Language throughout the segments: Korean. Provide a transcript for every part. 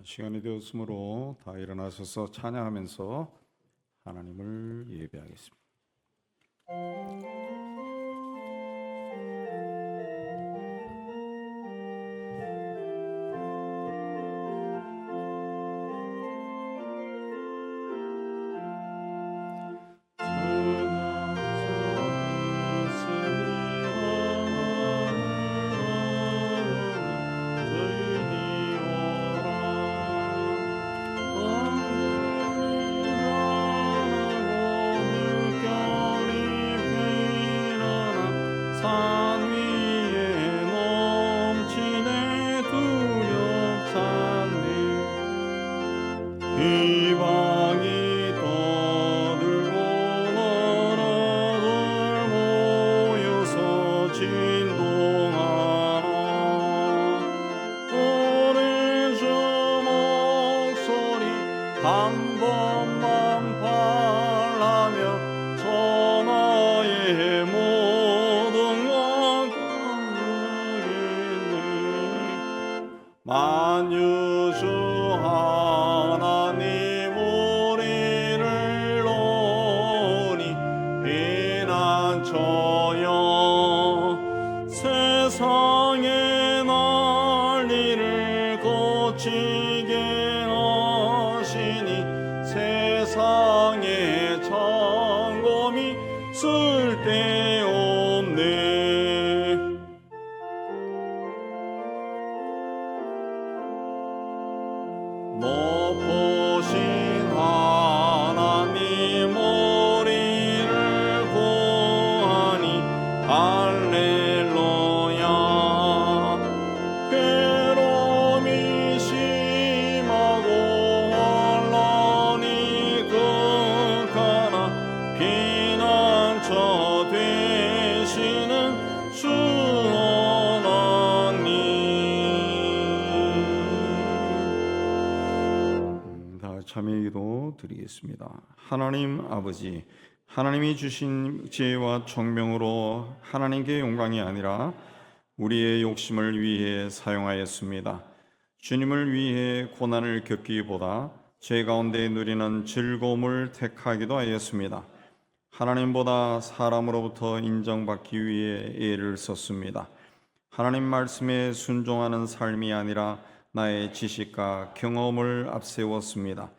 시간이 되었으므로 다 일어나셔서 찬양하면서 하나님을 예배하겠습니다. 이방이 떠들고 나라들 모여서 진동하라. 우리 주 목소리 한 번만 발하며 천하의 모든 왕까지 만유주 하나님 우리를 노니 피난처여 세상의 난리를 고치게 하시니 세상의 창검이 쓸데없네. 높으신 하나님 우리를 구하니 할렐루야. 괴로움이 심하고 환난이 극하나 피난처 되시는 주 참여 기도 드리겠습니다. 하나님 아버지, 하나님이 주신 지혜와 총명으로 하나님께 영광이 아니라 우리의 욕심을 위해 사용하였습니다. 주님을 위해 고난을 겪기보다 죄 가운데 누리는 즐거움을 택하기도 하였습니다. 하나님보다 사람으로부터 인정받기 위해 애를 썼습니다. 하나님 말씀에 순종하는 삶이 아니라 나의 지식과 경험을 앞세웠습니다.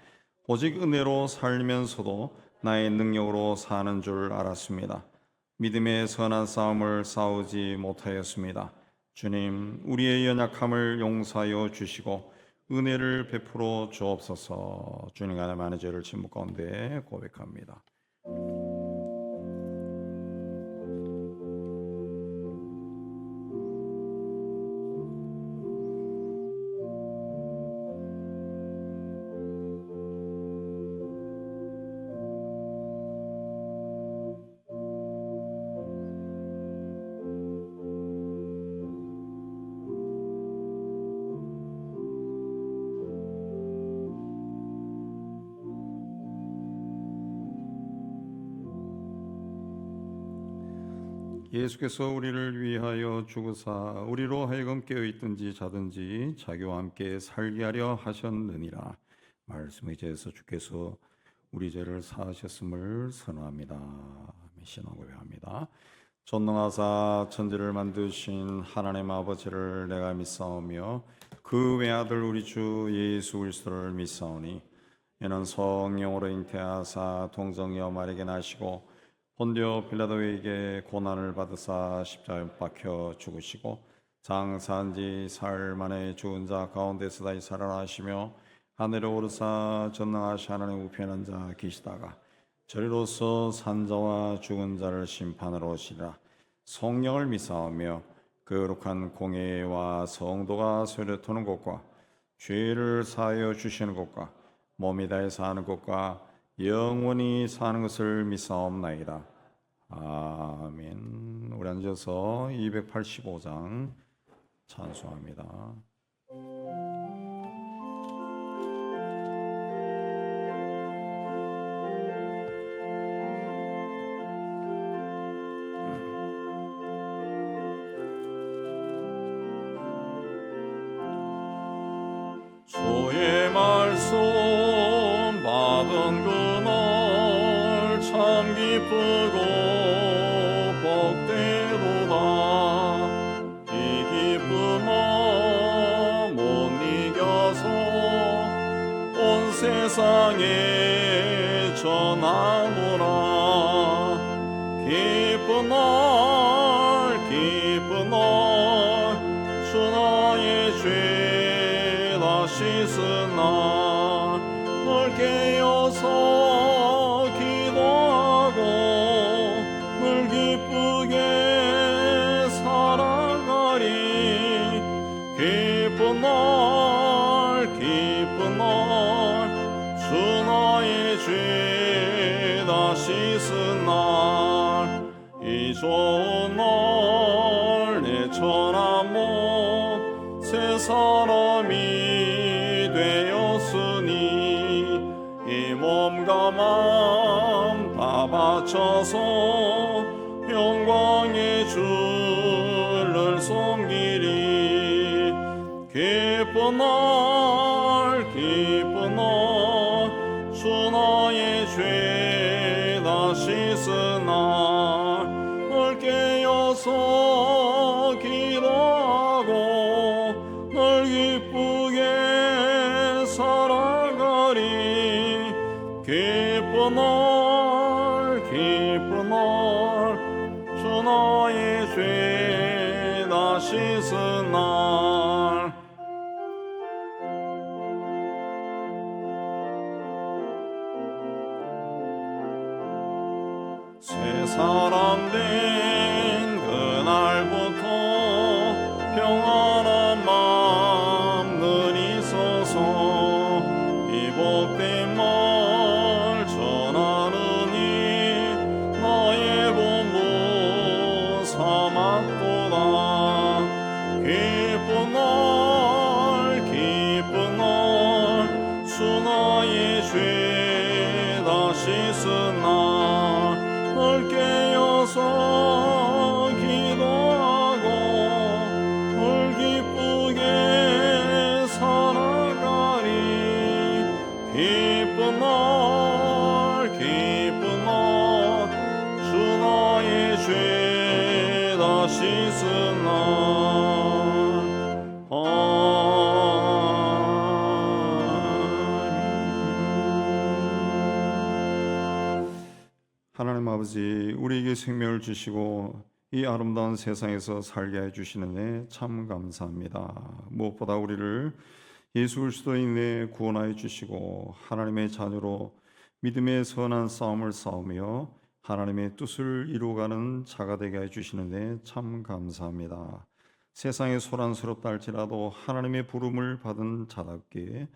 오직 은혜로 살면서도 나의 능력으로 사는 줄 알았습니다. 믿음의 선한 싸움을 싸우지 못하였습니다. 주님, 우리의 연약함을 용서하여 주시고 은혜를 베풀어 주옵소서. 주님, 안에 많은 죄를 침묵 가운데 고백합니다. 예수께서 우리를 위하여 죽으사 우리로 하여금 깨어있든지 자든지 자기와 함께 살게 하려 하셨느니라. 말씀에 대해서 주께서 우리 죄를 사하셨음을 선언합니다. 신앙 고백합니다. 전능하사 천지를 만드신 하나님 아버지를 내가 믿사오며 그 외아들 우리 주 예수 그리스도를 믿사오니 이는 성령으로 잉태하사 동정녀 마리아에게 나시고 본디오 빌라도에게 고난을 받으사 십자가에 박혀 죽으시고 장사한 지 사흘 만에 죽은 자 가운데서 다시 살아나시며 하늘에 오르사 전능하신 하나님 우편에 앉아 계시다가 저리로서 산자와 죽은 자를 심판하러 오시리라. 성령을 믿사오며 거룩한 공예와 성도가 세례토는 곳과 죄를 사하여 주시는 곳과 몸이 다해 사는 곳과 영원히 사는 것을 믿사옵나이다. 아멘. 우리 앉아서 285장 찬송합니다. 주의 기쁘고 복되도다. 이 기쁨을 못 이겨서 온 세상에 전하노라. 기쁜 날 주 나의 죄 다 씻은 날 널 깨어서 기도하고 늘 기쁘게 살아가리. 기쁜 날 주 나의 죄 다 씻은 날 이 좋은 날 내처럼 새 사람이 되었으니 이 몸과 마음 다 바쳐서 영광의 주를 섬기리. 기쁜 날 주 나의 죄 다 씻은 날 널 깨어서 기도하고 널 기쁘게 살아가리. 기쁜 날 주 나의 죄 다 씻은 날 새 사람 된 그날부터 평안한 마음 늘 있어서 이 복된 말 전하느니 나의 본분 삼았도다. 기쁜 날 주 나의 죄 다 씻은 날 널 깨어서 기도하고 널 기쁘게 살아가리. 기쁜 날 주 나의 죄 다 씻은 날 하나님 아버지, 우리에게 생명을 주시고 이 아름다운 세상에서 살게 해주시는 데 참 감사합니다. 무엇보다 우리를 예수 그리스도인에 구원하여 주시고 하나님의 자녀로 믿음의 선한 싸움을 싸우며 하나님의 뜻을 이루어가는 자가 되게 해주시는 데 참 감사합니다. 세상에 소란스럽다 할지라도 하나님의 부름을 받은 자답게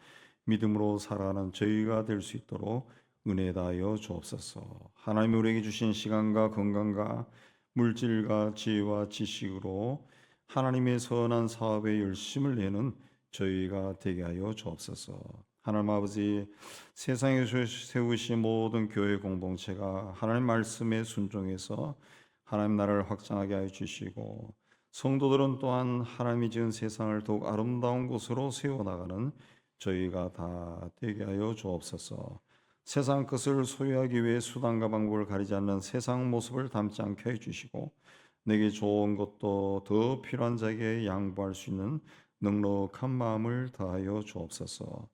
믿음으로 살아가는 저희가 될 수 있도록 은혜 다하여 주옵소서. 하나님이 우리에게 주신 시간과 건강과 물질과 지혜와 지식으로 하나님의 선한 사업에 열심을 내는 저희가 되게 하여 주옵소서. 하나님 아버지, 세상에 세우신 모든 교회 공동체가 하나님 말씀에 순종해서 하나님 나라를 확장하게 하여 주시고 성도들은 또한 하나님이 지은 세상을 더욱 아름다운 곳으로 세워나가는 저희가 다 되게 하여 주옵소서. 세상 것을 소유하기 위해 수단과 방법을 가리지 않는 세상 모습을 담지 않게 해주시고 내게 좋은 것도 더 필요한 자에게 양보할 수 있는 넉넉한 마음을 다하여 주옵소서.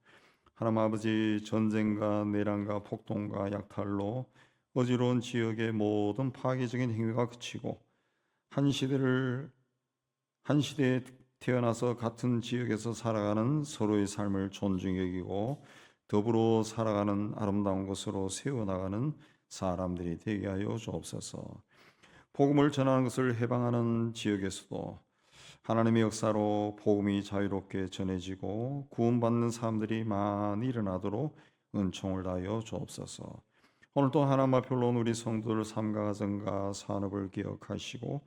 하나님 아버지, 전쟁과 내란과 폭동과 약탈로 어지러운 지역의 모든 파괴적인 행위가 그치고 한 시대에 태어나서 같은 지역에서 살아가는 서로의 삶을 존중히 여기고 더불어 살아가는 아름다운 곳으로 세워나가는 사람들이 되게 하여 주옵소서. 복음을 전하는 것을 해방하는 지역에서도 하나님의 역사로 복음이 자유롭게 전해지고 구원받는 사람들이 많이 일어나도록 은총을 다하여 주옵소서. 오늘도 하나님 앞에 올라온 우리 성도들 삶과 가정과 산업을 기억하시고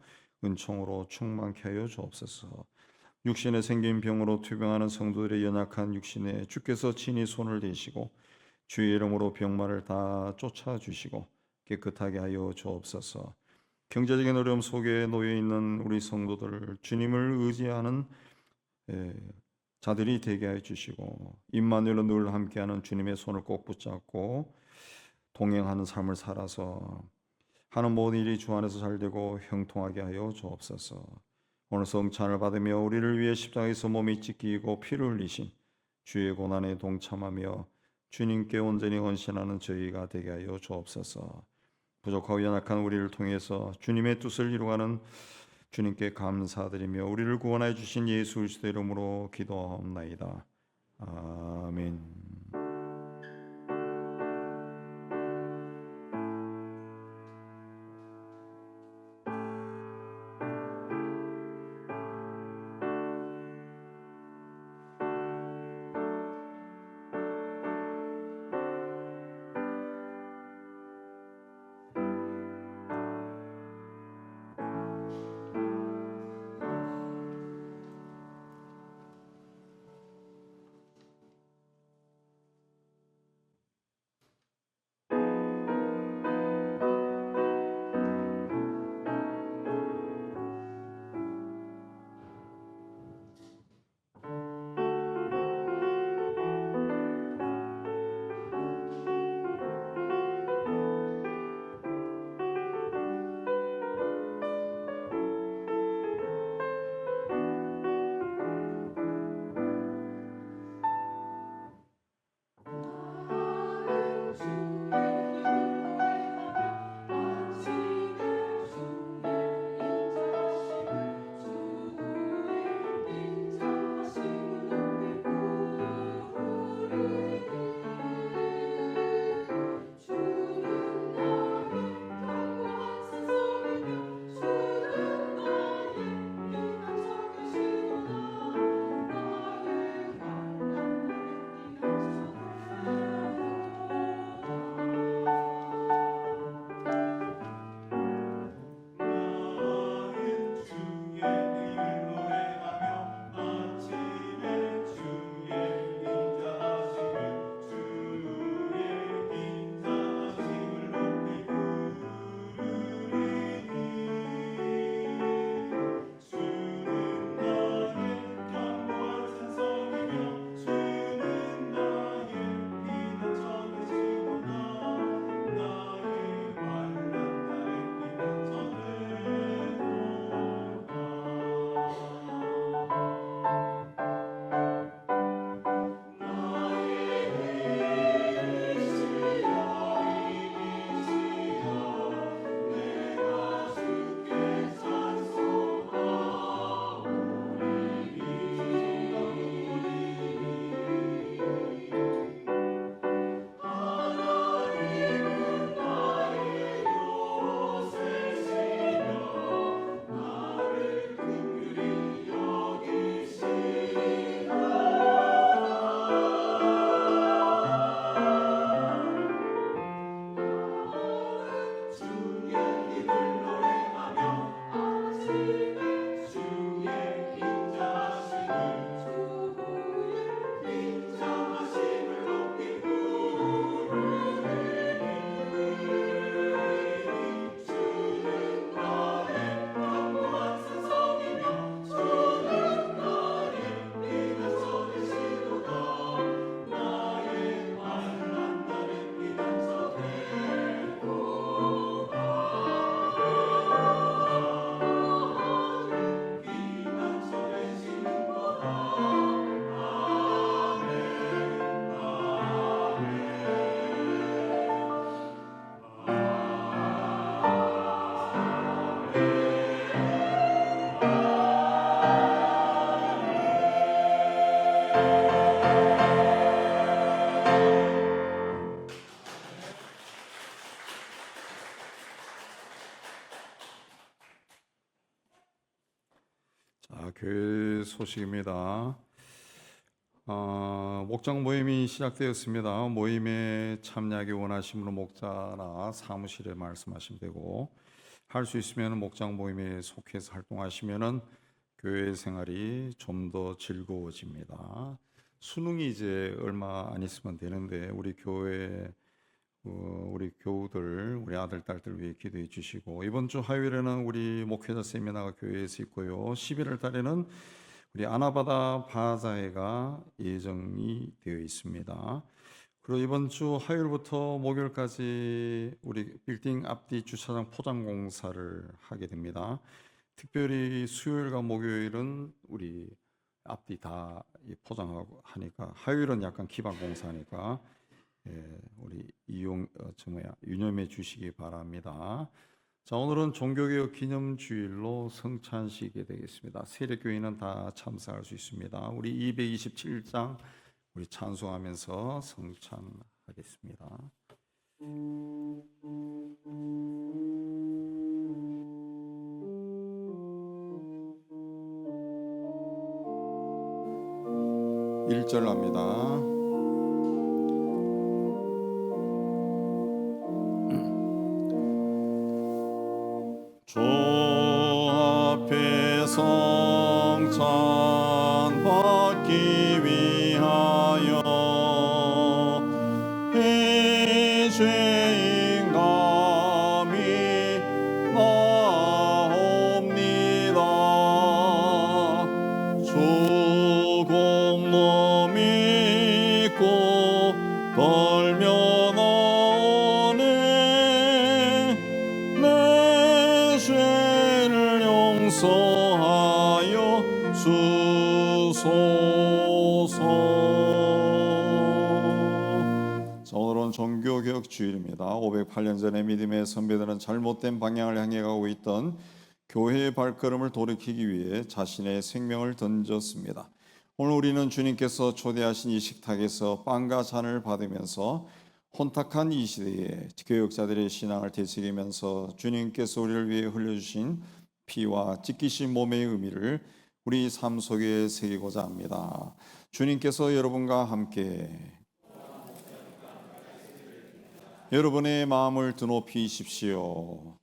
은총으로 충만케 하여 주옵소서. 육신에 생긴 병으로 투병하는 성도들의 연약한 육신에 주께서 친히 손을 대시고 주의 이름으로 병마를 다 쫓아주시고 깨끗하게 하여 주옵소서. 경제적인 어려움 속에 놓여 있는 우리 성도들을 주님을 의지하는 자들이 되게 하여 주시고 임마누엘로 늘 함께하는 주님의 손을 꼭 붙잡고 동행하는 삶을 살아서 하는 모든 일이 주 안에서 잘되고 형통하게 하여 주옵소서. 오늘 성찬을 받으며 우리를 위해 십자가에서 몸이 찢기고 피를 흘리신 주의 고난에 동참하며 주님께 온전히 헌신하는 저희가 되게 하여 주옵소서. 부족하고 연약한 우리를 통해서 주님의 뜻을 이루가는 주님께 감사드리며 우리를 구원하여 주신 예수 그리스도 이름으로 기도하옵나이다. 아멘. 자, 교회 소식입니다. 목장 모임이 시작되었습니다. 모임에 참여하기 원하시는 목자나 사무실에 말씀하시면 되고, 할 수 있으면 목장 모임에 속해서 활동하시면은 교회 생활이 좀 더 즐거워집니다. 수능이 이제 얼마 안 있으면 되는데 우리 교회 우리 교우들, 우리 아들, 딸들 위해 기도해 주시고, 이번 주 화요일에는 우리 목회자 세미나가 교회에서 있고요. 11월 달에는 우리 아나바다 바자회가 예정이 되어 있습니다. 그리고 이번 주 화요일부터 목요일까지 우리 빌딩 앞뒤 주차장 포장 공사를 하게 됩니다. 특별히 수요일과 목요일은 우리 앞뒤 다 포장하고 하니까, 화요일은 약간 기반 공사니까 우리 유념해 주시기 바랍니다. 자, 오늘은 종교개혁 기념주일로 성찬식이 되겠습니다. 세례교인은 다 참석할 수 있습니다. 우리 227장 우리 찬송하면서 성찬하겠습니다. 1절 합니다. 주 앞에 성찬 받기 위하여 이 죄인 감히 나옵니다. 주 공로 믿고 떨며 나오네. 내 죄를 용서하여 주소서. 자, 오늘은 종교개혁 주일입니다. 508년 전에 믿음의 선배들은 잘못된 방향을 향해 가고 있던 교회의 발걸음을 돌이키기 위해 자신의 생명을 던졌습니다. 오늘 우리는 주님께서 초대하신 이 식탁에서 빵과 잔을 받으면서 혼탁한 이 시대에 교역자들의 신앙을 되새기면서 주님께서 우리를 위해 흘려주신 피와 찢기신 몸의 의미를 우리 삶 속에 새기고자 합니다. 주님께서 여러분과 함께 여러분의 마음을 드높이십시오.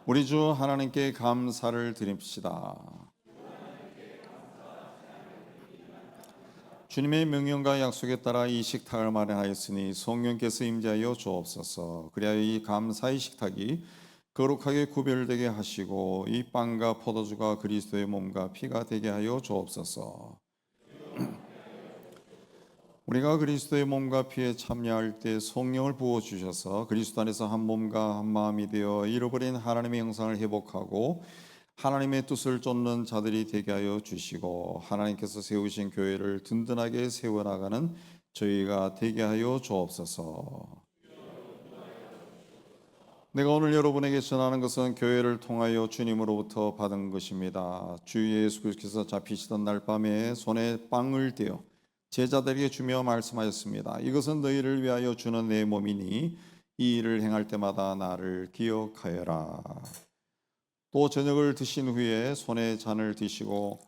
우리 주 하나님께 감사를 드립시다. 주님의 명령과 약속에 따라 이 식탁을 마련하였으니 성령께서 임재하여 주옵소서. 그리하여 이 감사의 식탁이 거룩하게 구별되게 하시고 이 빵과 포도주가 그리스도의 몸과 피가 되게 하여 주옵소서. 우리가 그리스도의 몸과 피에 참여할 때 성령을 부어주셔서 그리스도 안에서 한 몸과 한 마음이 되어 잃어버린 하나님의 형상을 회복하고 하나님의 뜻을 쫓는 자들이 되게 하여 주시고 하나님께서 세우신 교회를 든든하게 세워나가는 저희가 되게 하여 주옵소서. 내가 오늘 여러분에게 전하는 것은 교회를 통하여 주님으로부터 받은 것입니다. 주 예수 그리스도께서 잡히시던 날 밤에 손에 빵을 떼어 제자들에게 주며 말씀하셨습니다. 이것은 너희를 위하여 주는 내 몸이니 이 일을 행할 때마다 나를 기억하여라. 또 저녁을 드신 후에 손에 잔을 드시고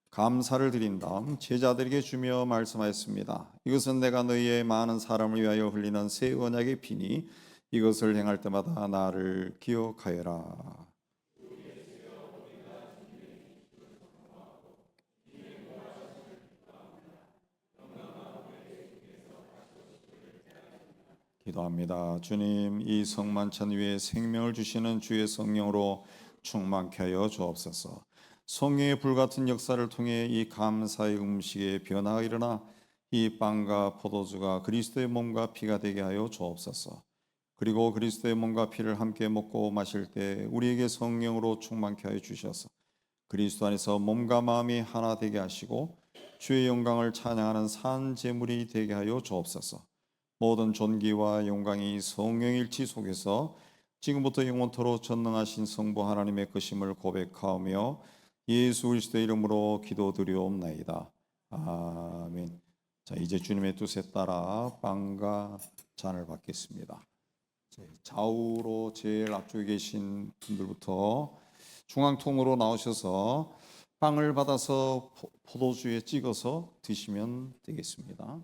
감사를 드린 다음 제자들에게 주며 말씀하였습니다. 이것은 내가 너희의 많은 사람을 위하여 흘리는 새 언약의 피니 이것을 행할 때마다 나를 기억하여라. 기도합니다. 주님, 이 성만찬 위에 생명을 주시는 주의 성령으로 충만케 하여 주옵소서. 성령의 불같은 역사를 통해 이 감사의 음식에 변화가 일어나 이 빵과 포도주가 그리스도의 몸과 피가 되게 하여 주옵소서. 그리고 그리스도의 몸과 피를 함께 먹고 마실 때 우리에게 성령으로 충만케 하여 주셔서 그리스도 안에서 몸과 마음이 하나 되게 하시고 주의 영광을 찬양하는 산 제물이 되게 하여 주옵소서. 모든 존귀와 영광이 성령일치 속에서 지금부터 영원토록 전능하신 성부 하나님의 것임을 고백하며 예수 그리스도의 이름으로 기도드리옵나이다. 아멘. 자, 이제 주님의 뜻에 따라 빵과 잔을 받겠습니다. 좌우로 제일 앞쪽에 계신 분들부터 중앙통으로 나오셔서 빵을 받아서 포도주에 찍어서 드시면 되겠습니다.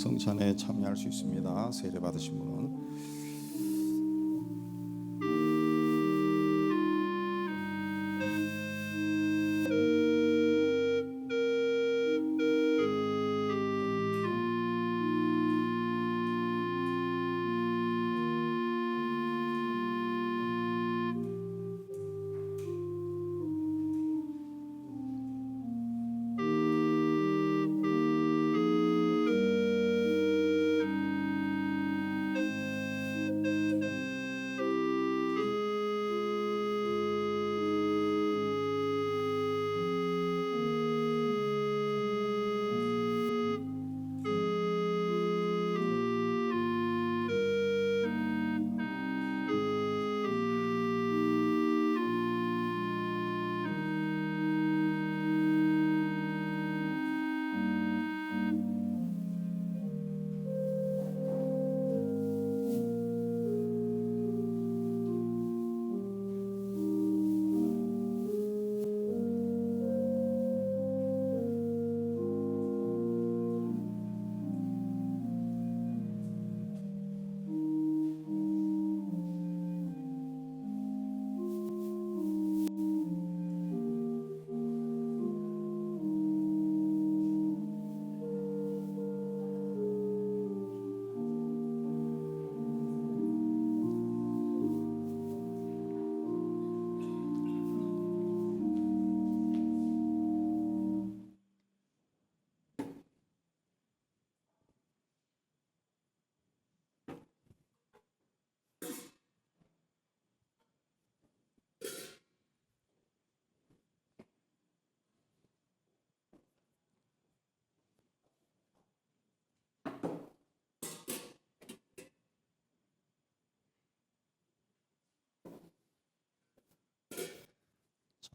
성찬에 참여할 수 있습니다. 세례 받으신 분은.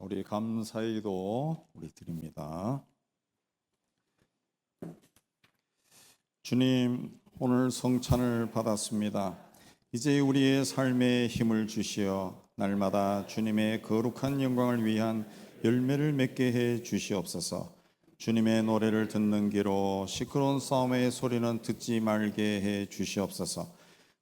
우리 감사의도 우리 드립니다. 주님, 오늘 성찬을 받았습니다. 이제 우리의 삶에 힘을 주시어 날마다 주님의 거룩한 영광을 위한 열매를 맺게 해 주시옵소서. 주님의 노래를 듣는 귀로 시끄러운 싸움의 소리는 듣지 말게 해 주시옵소서.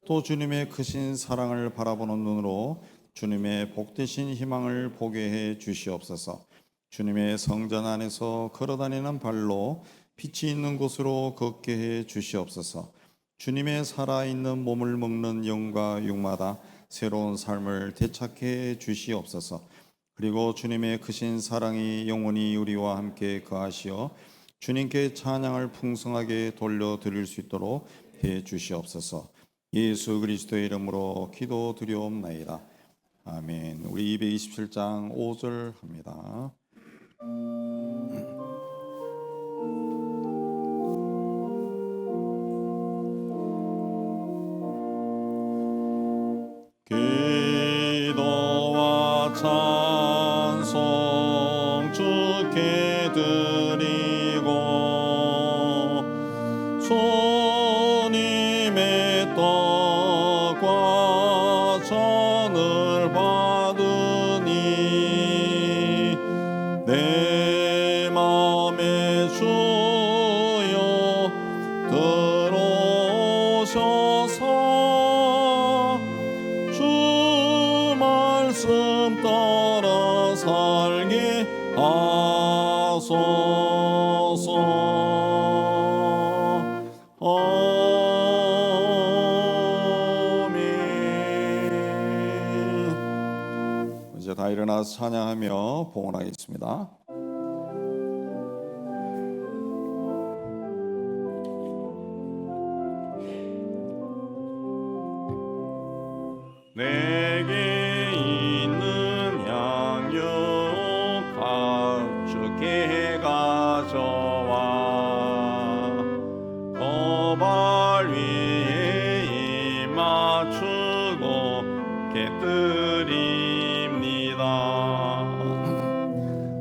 또 주님의 크신 사랑을 바라보는 눈으로 주님의 복되신 희망을 보게 해 주시옵소서. 주님의 성전 안에서 걸어다니는 발로 빛이 있는 곳으로 걷게 해 주시옵소서. 주님의 살아있는 몸을 먹는 영과 육마다 새로운 삶을 되찾게 해 주시옵소서. 그리고 주님의 크신 사랑이 영원히 우리와 함께 거하시어 주님께 찬양을 풍성하게 돌려드릴 수 있도록 해 주시옵소서. 예수 그리스도의 이름으로 기도드리옵나이다. 아멘. 우리 227장 5절 합니다. 기도와 찬송 주께 드리고 주님의 떡과 전을 받으니 내 맘에 주여 들어오셔서 주 말씀 따라 살게 하소서. 아멘. 이제 다 일어나서 찬양하며 봉헌하겠습니다. 내게 있는 양육 가축에 가져와 거발 위에 입 맞추고 깨뜨립니다.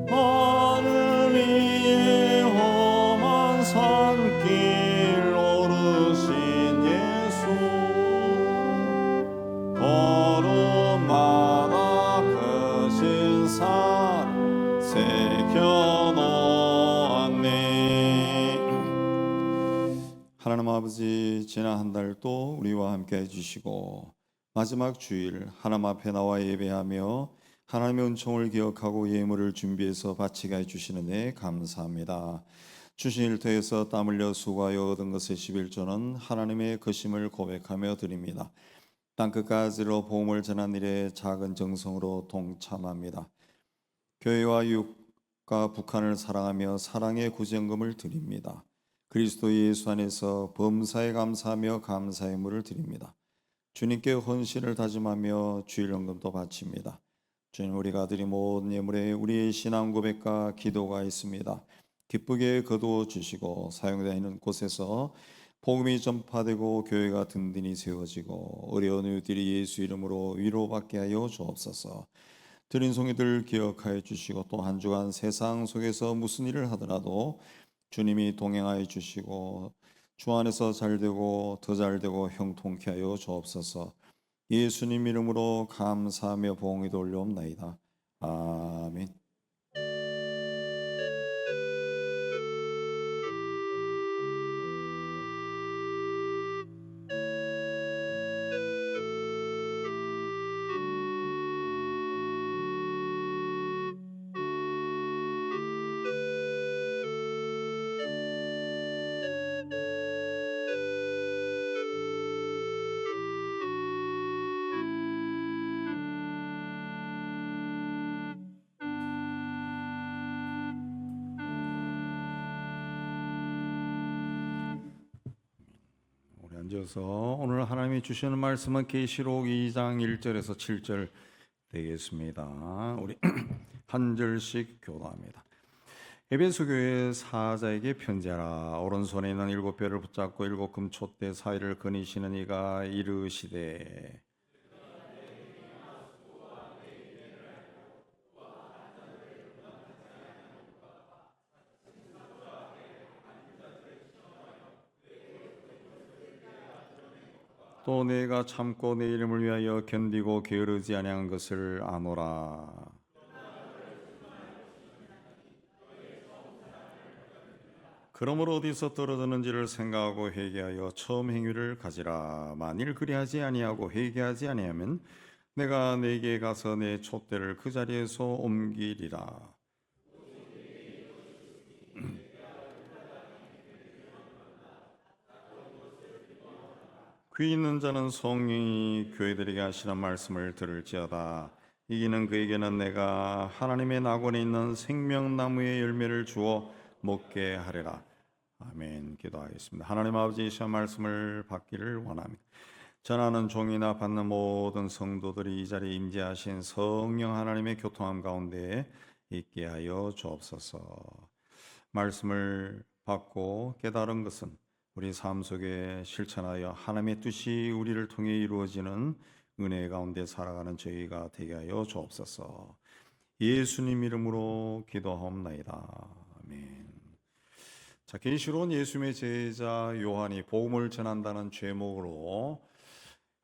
하늘 위에 험한 산길 오르신 예수 걸음마다 크신 산 새겨놓았네. 하나님 아버지 지난 한 달도 우리와 함께 해주시고 마지막 주일 하나님 앞에 나와 예배하며 하나님의 은총을 기억하고 예물을 준비해서 바치게 해주시는 데 감사합니다. 주신 일터에서 땀 흘려 수고하여 얻은 것의 11조는 하나님의 거심을 고백하며 드립니다. 땅끝까지로 복음을 전한 일에 작은 정성으로 동참합니다. 교회와 이웃과 북한을 사랑하며 사랑의 구정금을 드립니다. 그리스도 예수 안에서 범사에 감사하며 감사의 물을 드립니다. 주님께 헌신을 다짐하며 주일헌금도 바칩니다. 주님, 우리가 드린 모든 예물에 우리의 신앙 고백과 기도가 있습니다. 기쁘게 거두어 주시고 사용되는 곳에서 복음이 전파되고 교회가 든든히 세워지고 어려운 이웃들이 예수 이름으로 위로받게 하여 주옵소서. 드린 송이들 기억하여 주시고 또 한 주간 세상 속에서 무슨 일을 하더라도 주님이 동행하여 주시고 주 안에서 잘되고 더 잘되고 형통케 하여 주옵소서. 예수님 이름으로 감사하며 봉이 돌려옵나이다. 아멘. 앉아서 오늘 하나님이 주시는 말씀은 계시록 2장 1절에서 7절 되겠습니다. 우리 한 절씩 교도합니다. 에베소 교회 사자에게 편지하라. 오른손에 있는 7뼈를 붙잡고 7 금촛대 사이를 거니시는 이가 이르시되 또 내가 참고 내 이름을 위하여 견디고 게으르지 아니한 것을 아노라. 그러므로 어디서 떨어졌는지를 생각하고 회개하여 처음 행위를 가지라. 만일 그리하지 아니하고 회개하지 아니하면 내가 네게 가서 내 촛대를 그 자리에서 옮기리라. 귀 있는 자는 성령이 교회들에게 하시는 말씀을 들을지어다. 이기는 그에게는 내가 하나님의 낙원에 있는 생명나무의 열매를 주어 먹게 하리라. 아멘. 기도하겠습니다. 하나님 아버지, 이 시간 말씀을 받기를 원합니다. 전하는 종이나 받는 모든 성도들이 이 자리에 임재하신 성령 하나님의 교통함 가운데 있게 하여 주옵소서. 말씀을 받고 깨달은 것은 우리 삶 속에 실천하여 하나님의 뜻이 우리를 통해 이루어지는 은혜 가운데 살아가는 저희가 되게 하여 주옵소서. 예수님 이름으로 기도하옵나이다. 아멘. 자, 계시록은 예수님의 제자 요한이 복음을 전한다는 제목으로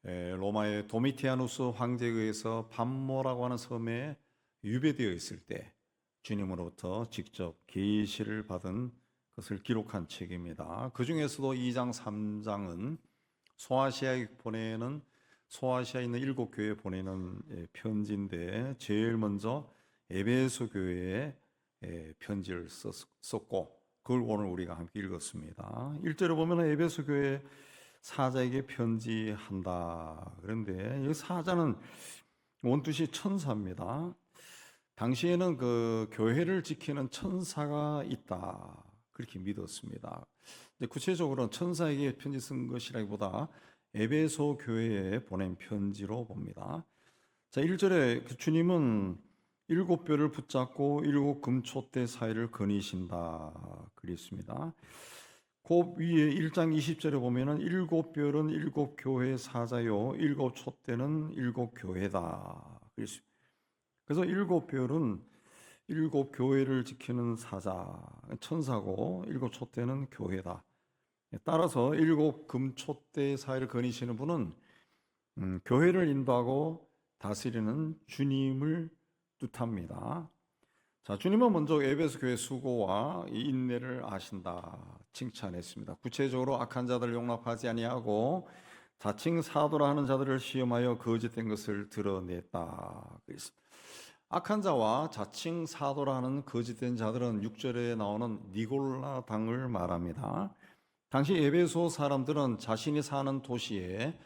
로마의 도미티아누스 황제에 의해서 밤모라고 하는 섬에 유배되어 있을 때 주님으로부터 직접 계시를 받은 것을 기록한 책입니다. 그 중에서도 2장, 3장은 소아시아에 있는 7교회에 보내는 편지인데 제일 먼저 에베소 교회에 편지를 썼고 그걸 오늘 우리가 함께 읽었습니다. 1절에 보면 에베소 교회 사자에게 편지한다. 그런데 이 사자는 원뜻이 천사입니다. 당시에는 그 교회를 지키는 천사가 있다. 그렇게 믿었습니다. 구체적으로는 천사에게 편지 쓴 것이라기보다 에베소 교회에 보낸 편지로 봅니다. 자, 1절에 그 주님은 7뼈를 붙잡고 7 금촛대 사이를 거니신다. 그랬습니다. 그 위에 1장 20절에 보면은 7뼈는 7 교회 사자요 7 촛대는 7 교회다. 그랬습니다. 그래서 7뼈는 7 교회를 지키는 사자, 천사고 7 촛대는 교회다. 따라서 7 금촛대 사이를 거니시는 분은 교회를 인도하고 다스리는 주님을 뜻합니다. 자, 주님은 먼저 에베소 교회 수고와 이 인내를 아신다. 칭찬했습니다. 구체적으로 악한 자들을 용납하지 아니하고 자칭 사도라 하는 자들을 시험하여 거짓된 것을 드러냈다. 그랬습니다. 악한 자와 자칭 사도라 하는 거짓된 자들은 6절에 나오는 니골라 당을 말합니다. 당시 에베소 사람들은 자신이 사는 도시에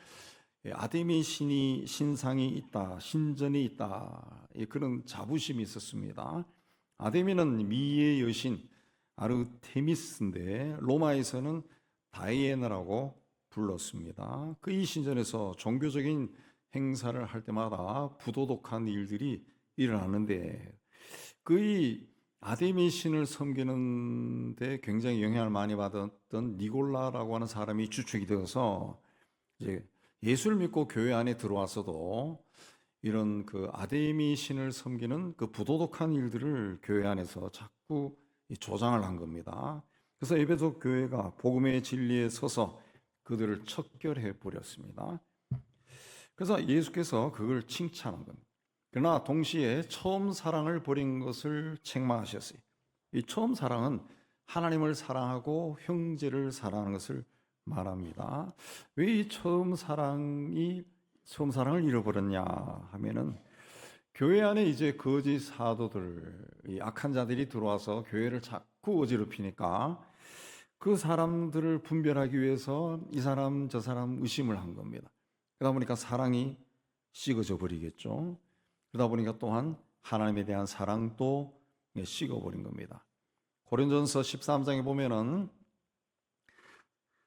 아데미 신상이 있다, 신전이 있다, 그런 자부심이 있었습니다. 아데미는 미의 여신 아르테미스인데 로마에서는 다이애나라고 불렀습니다. 그 이 신전에서 종교적인 행사를 할 때마다 부도덕한 일들이 일어나는데 그 이 아데미 신을 섬기는데 굉장히 영향을 많이 받았던 니골라라고 하는 사람이 주축이 되어서 이제 예수를 믿고 교회 안에 들어와서도 이런 그 아데미 신을 섬기는 그 부도덕한 일들을 교회 안에서 자꾸 조장을 한 겁니다. 그래서 에베소 교회가 복음의 진리에 서서 그들을 척결해 버렸습니다. 그래서 예수께서 그걸 칭찬한 겁니다. 그러나 동시에 처음 사랑을 버린 것을 책망하셨어요. 이 처음 사랑은 하나님을 사랑하고 형제를 사랑하는 것을 말합니다. 왜 이 처음 사랑을 잃어버렸냐 하면은 교회 안에 이제 거짓 사도들, 이 악한 자들이 들어와서 교회를 자꾸 어지럽히니까 그 사람들을 분별하기 위해서 이 사람 저 사람 의심을 한 겁니다. 그러다 보니까 사랑이 식어져 버리겠죠. 그러다 보니까 또한 하나님에 대한 사랑도 식어버린 겁니다. 고린도전서 13장에 보면은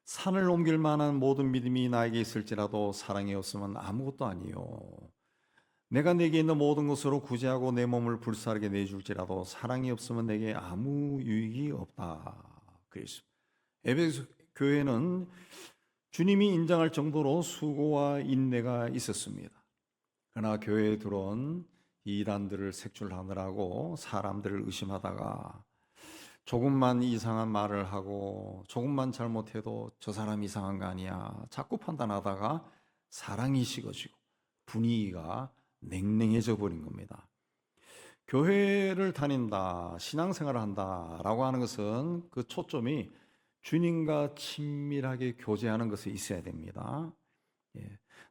산을 옮길 만한 모든 믿음이 나에게 있을지라도 사랑이 없으면 아무것도 아니요. 내가 내게 있는 모든 것으로 구제하고 내 몸을 불사르게 내줄지라도 사랑이 없으면 내게 아무 유익이 없다. 그랬습니다. 에베소 교회는 주님이 인정할 정도로 수고와 인내가 있었습니다. 그러나 교회에 들어온 이단들을 색출하느라고 사람들을 의심하다가 조금만 이상한 말을 하고 조금만 잘못해도 저 사람 이상한 거 아니야 자꾸 판단하다가 사랑이 식어지고 분위기가 냉랭해져 버린 겁니다. 교회를 다닌다, 신앙생활을 한다라고 하는 것은 그 초점이 주님과 친밀하게 교제하는 것에 있어야 됩니다.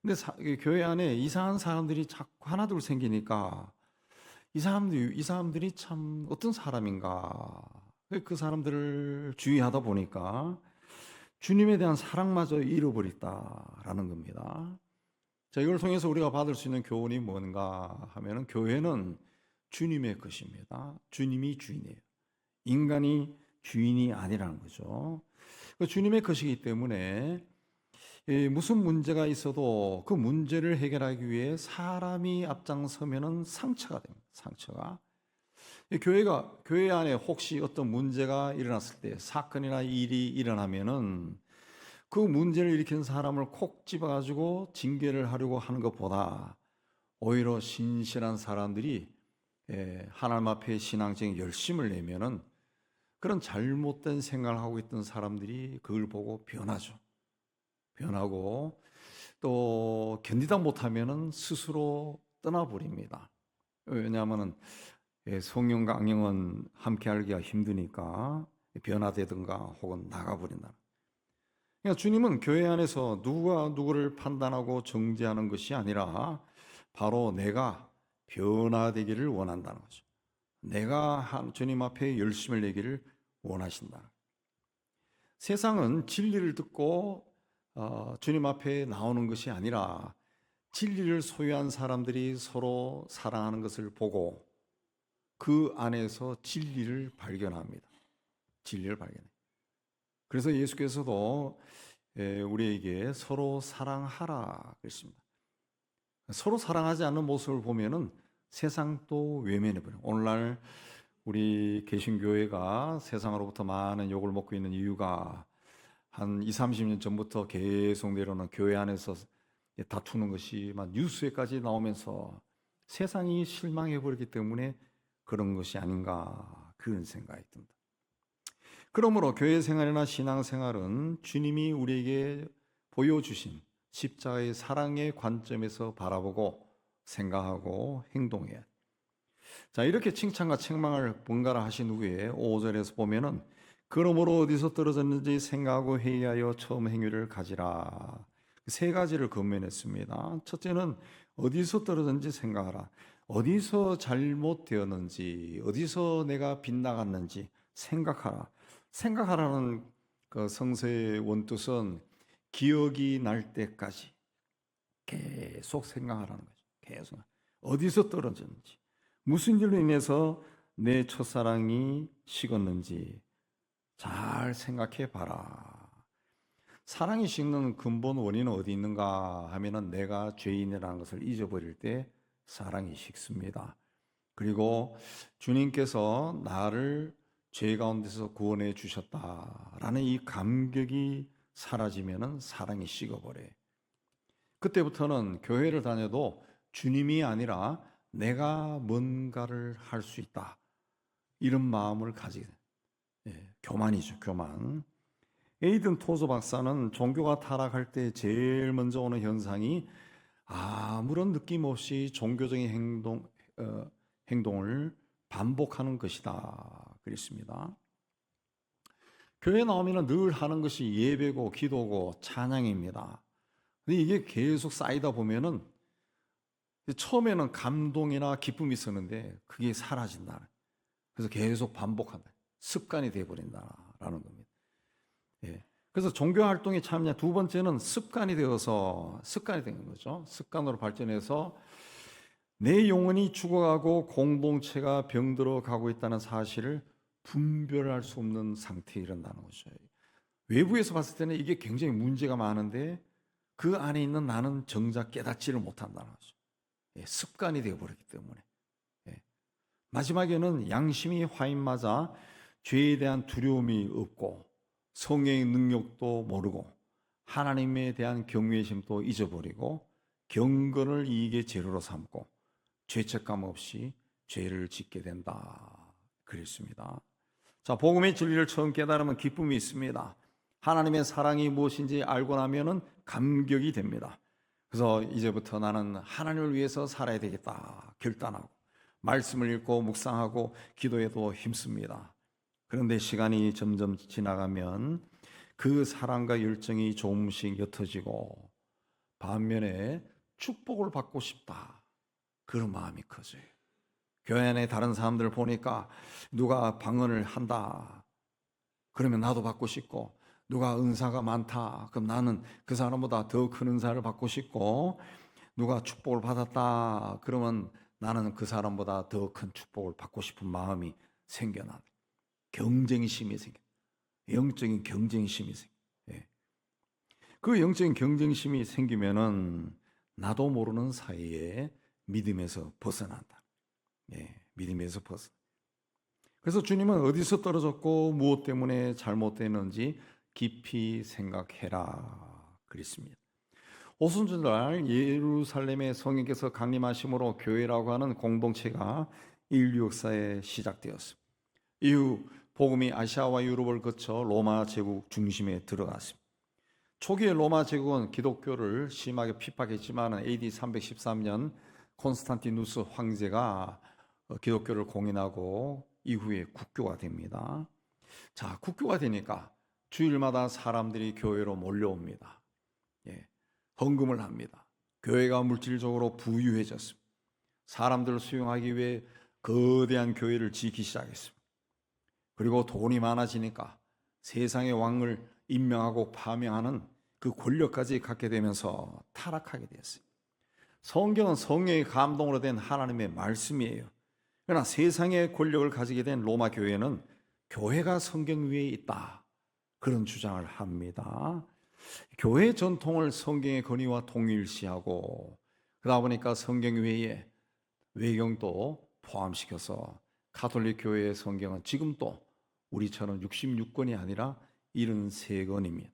근데 교회 안에 이상한 사람들이 자꾸 하나둘 생기니까 이 사람들이 참 어떤 사람인가, 그 사람들을 주의하다 보니까 주님에 대한 사랑마저 잃어버렸다라는 겁니다. 자, 이걸 통해서 우리가 받을 수 있는 교훈이 뭔가 하면은 교회는 주님의 것입니다. 주님이 주인이에요. 인간이 주인이 아니라는 거죠. 주님의 것이기 때문에 무슨 문제가 있어도 그 문제를 해결하기 위해 사람이 앞장서면은 상처가 됩니다. 상처가. 교회 안에 혹시 어떤 문제가 일어났을 때 사건이나 일이 일어나면은 그 문제를 일으킨 사람을 콕 집어가지고 징계를 하려고 하는 것보다 오히려 신실한 사람들이 하나님 앞에 신앙적인 열심을 내면은 그런 잘못된 생각을 하고 있던 사람들이 그걸 보고 변하고 또 견디다 못하면은 스스로 떠나버립니다. 왜냐하면은 성령 강령은 함께 하기가 힘드니까 변화되든가 혹은 나가버린다. 그러니까 주님은 교회 안에서 누가 누구를 판단하고 정죄하는 것이 아니라 바로 내가 변화되기를 원한다는 거죠. 내가 주님 앞에 열심을 내기를 원하신다. 세상은 진리를 듣고 주님 앞에 나오는 것이 아니라 진리를 소유한 사람들이 서로 사랑하는 것을 보고 그 안에서 진리를 발견합니다. 진리를 발견해요. 그래서 예수께서도 우리에게 서로 사랑하라 그랬습니다. 서로 사랑하지 않는 모습을 보면은 세상도 외면해버려요. 오늘날 우리 개신교회가 세상으로부터 많은 욕을 먹고 있는 이유가 한 20, 30년 전부터 계속 내려오는 교회 안에서 다투는 것이 막 뉴스에까지 나오면서 세상이 실망해버리기 때문에 그런 것이 아닌가 그런 생각이 듭니다. 그러므로 교회 생활이나 신앙 생활은 주님이 우리에게 보여주신 십자가의 사랑의 관점에서 바라보고 생각하고 행동해야 자, 이렇게 칭찬과 책망을 번갈아 하신 후에 5절에서 보면은 그러므로 어디서 떨어졌는지 생각하고 회의하여 처음 행위를 가지라. 세 가지를 권면했습니다. 첫째는 어디서 떨어졌는지 생각하라. 어디서 잘못되었는지, 어디서 내가 빗나갔는지 생각하라. 생각하라는 그 성서의 원뜻은 기억이 날 때까지 계속 생각하라는 거죠. 계속. 어디서 떨어졌는지, 무슨 일로 인해서 내 첫사랑이 식었는지 잘 생각해 봐라. 사랑이 식는 근본 원인은 어디 있는가 하면은 내가 죄인이라는 것을 잊어버릴 때 사랑이 식습니다. 그리고 주님께서 나를 죄 가운데서 구원해 주셨다라는 이 감격이 사라지면은 사랑이 식어버려요. 그때부터는 교회를 다녀도 주님이 아니라 내가 뭔가를 할 수 있다. 이런 마음을 가지게 돼요. 교만이죠, 교만. 에이든 토저 박사는 종교가 타락할 때 제일 먼저 오는 현상이 아무런 느낌 없이 종교적인 행동을 반복하는 것이다. 그랬습니다. 교회 나오면 늘 하는 것이 예배고 기도고 찬양입니다. 근데 이게 계속 쌓이다 보면은 처음에는 감동이나 기쁨이 있었는데 그게 사라진다. 그래서 계속 반복한다. 습관이 되어버린다라는 겁니다. 그래서 종교 활동에 참여 두 번째는 습관이 되는 거죠. 습관으로 발전해서 내 영혼이 죽어가고 공동체가 병들어 가고 있다는 사실을 분별할 수 없는 상태에 이른다는 거죠. 외부에서 봤을 때는 이게 굉장히 문제가 많은데 그 안에 있는 나는 정작 깨닫지를 못한다는 거죠. 습관이 되어버렸기 때문에. 마지막에는 양심이 화인 맞아 죄에 대한 두려움이 없고 성령의 능력도 모르고 하나님에 대한 경외심도 잊어버리고 경건을 이익의 재료로 삼고 죄책감 없이 죄를 짓게 된다. 그랬습니다. 자, 복음의 진리를 처음 깨달으면 기쁨이 있습니다. 하나님의 사랑이 무엇인지 알고 나면은 감격이 됩니다. 그래서 이제부터 나는 하나님을 위해서 살아야 되겠다 결단하고 말씀을 읽고 묵상하고 기도에도 힘씁니다. 그런데 시간이 점점 지나가면 그 사랑과 열정이 조금씩 옅어지고 반면에 축복을 받고 싶다. 그런 마음이 커져요. 교회 안에 다른 사람들 보니까 누가 방언을 한다. 그러면 나도 받고 싶고 누가 은사가 많다. 그럼 나는 그 사람보다 더 큰 은사를 받고 싶고 누가 축복을 받았다. 그러면 나는 그 사람보다 더 큰 축복을 받고 싶은 마음이 생겨나. 경쟁심이 생겨. 영적인 경쟁심이 생겨. 그 영적인 경쟁심이 생기면은 나도 모르는 사이에 믿음에서 벗어난다. 믿음에서 벗어. 그래서 주님은 어디서 떨어졌고 무엇 때문에 잘못되는지 깊이 생각해라 그랬습니다. 오순절날 예루살렘의 성령께서 강림하심으로 교회라고 하는 공동체가 인류 역사에 시작되었습니다. 이후 복음이 아시아와 유럽을 거쳐 로마 제국 중심에 들어갔습니다. 초기의 로마 제국은 기독교를 심하게 핍박했지만 AD 313년 콘스탄티누스 황제가 기독교를 공인하고 이후에 국교가 됩니다. 자, 국교가 되니까 주일마다 사람들이 교회로 몰려옵니다. 헌금을 합니다. 교회가 물질적으로 부유해졌습니다. 사람들을 수용하기 위해 거대한 교회를 지기 시작했습니다. 그리고 돈이 많아지니까 세상의 왕을 임명하고 파명하는 그 권력까지 갖게 되면서 타락하게 되었어요. 성경은 성령의 감동으로 된 하나님의 말씀이에요. 그러나 세상의 권력을 가지게 된 로마 교회는 교회가 성경 위에 있다. 그런 주장을 합니다. 교회 전통을 성경의 권위와 동일시하고 그러다 보니까 성경 외에 외경도 포함시켜서 가톨릭 교회의 성경은 지금도 우리처럼 66권이 아니라 73권입니다.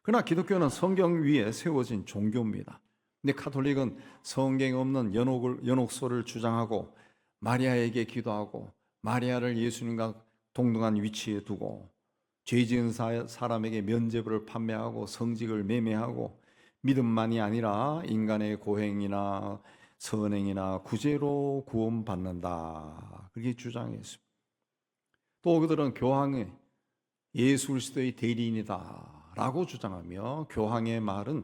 그러나 기독교는 성경 위에 세워진 종교입니다. 근데 가톨릭은 성경에 없는 연옥소를 주장하고 마리아에게 기도하고 마리아를 예수님과 동등한 위치에 두고 죄 지은 사람에게 면죄부를 판매하고 성직을 매매하고 믿음만이 아니라 인간의 고행이나 선행이나 구제로 구원받는다. 그렇게 주장했습니다. 또 그들은 교황의 예수 그리스도의 대리인이다라고 주장하며 교황의 말은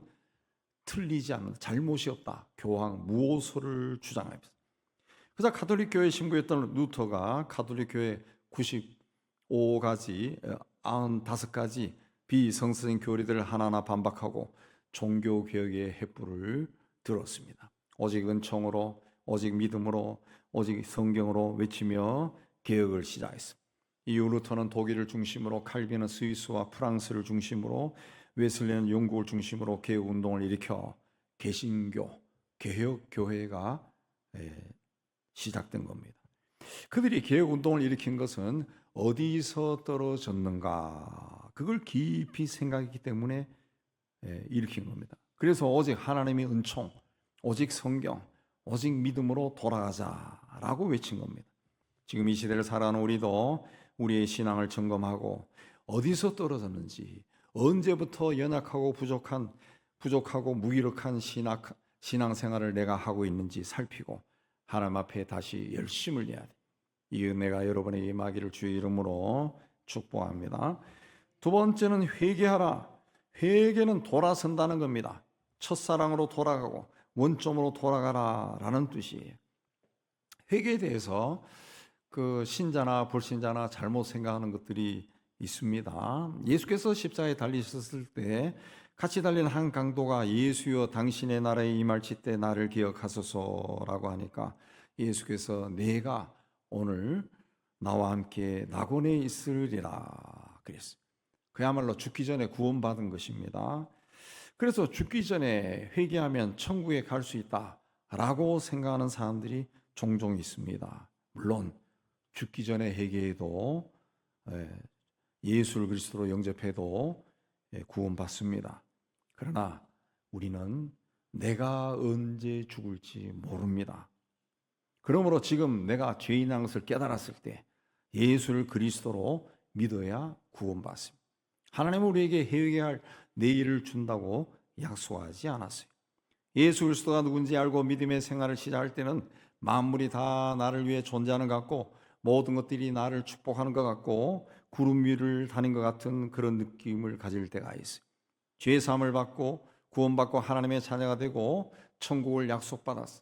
틀리지 않는다, 잘못이 없다, 교황 무호소를 주장합니다. 그래서 가톨릭 교회 신부였던 루터가 가톨릭 교회 95가지 95가지 비성서적인 교리들을 하나하나 반박하고 종교 개혁의 횃불을 들었습니다. 오직 은총으로, 오직 믿음으로, 오직 성경으로 외치며 개혁을 시작했습니다. 이후 루터는 독일을 중심으로, 칼빈은 스위스와 프랑스를 중심으로, 웨슬리는 영국을 중심으로 개혁 운동을 일으켜 개신교, 개혁교회가 시작된 겁니다. 그들이 개혁 운동을 일으킨 것은 어디서 떨어졌는가, 그걸 깊이 생각했기 때문에 일으킨 겁니다. 그래서 오직 하나님의 은총, 오직 성경, 오직 믿음으로 돌아가자라고 외친 겁니다. 지금 이 시대를 살아가는 우리도 우리의 신앙을 점검하고 어디서 떨어졌는지, 언제부터 연약하고 부족하고 무기력한 신앙생활을 내가 하고 있는지 살피고 하나님 앞에 다시 열심을 내야 돼. 이 은혜가 여러분에게 임하기를 주의 이름으로 축복합니다. 두 번째는 회개하라. 회개는 돌아선다는 겁니다. 첫사랑으로 돌아가고 원점으로 돌아가라라는 뜻이에요. 회개에 대해서 그 신자나 불신자나 잘못 생각하는 것들이 있습니다. 예수께서 십자가에 달리셨을 때 같이 달린 한 강도가 예수여 당신의 나라에 임할지 때 나를 기억하소서라고 하니까 예수께서 내가 오늘 나와 함께 낙원에 있으리라 그랬어요. 그야말로 죽기 전에 구원받은 것입니다. 그래서 죽기 전에 회개하면 천국에 갈 수 있다라고 생각하는 사람들이 종종 있습니다. 물론 죽기 전에 회개해도 예수를 그리스도로 영접해도 구원받습니다. 그러나 우리는 내가 언제 죽을지 모릅니다. 그러므로 지금 내가 죄인인 것을 깨달았을 때 예수를 그리스도로 믿어야 구원받습니다. 하나님은 우리에게 회개할 내일을 준다고 약속하지 않았어요. 예수 그리스도가 누군지 알고 믿음의 생활을 시작할 때는 만물이 다 나를 위해 존재하는 것 같고 모든 것들이 나를 축복하는 것 같고 구름 위를 다닌 것 같은 그런 느낌을 가질 때가 있어요. 죄 사함을 받고 구원받고 하나님의 자녀가 되고 천국을 약속받았어.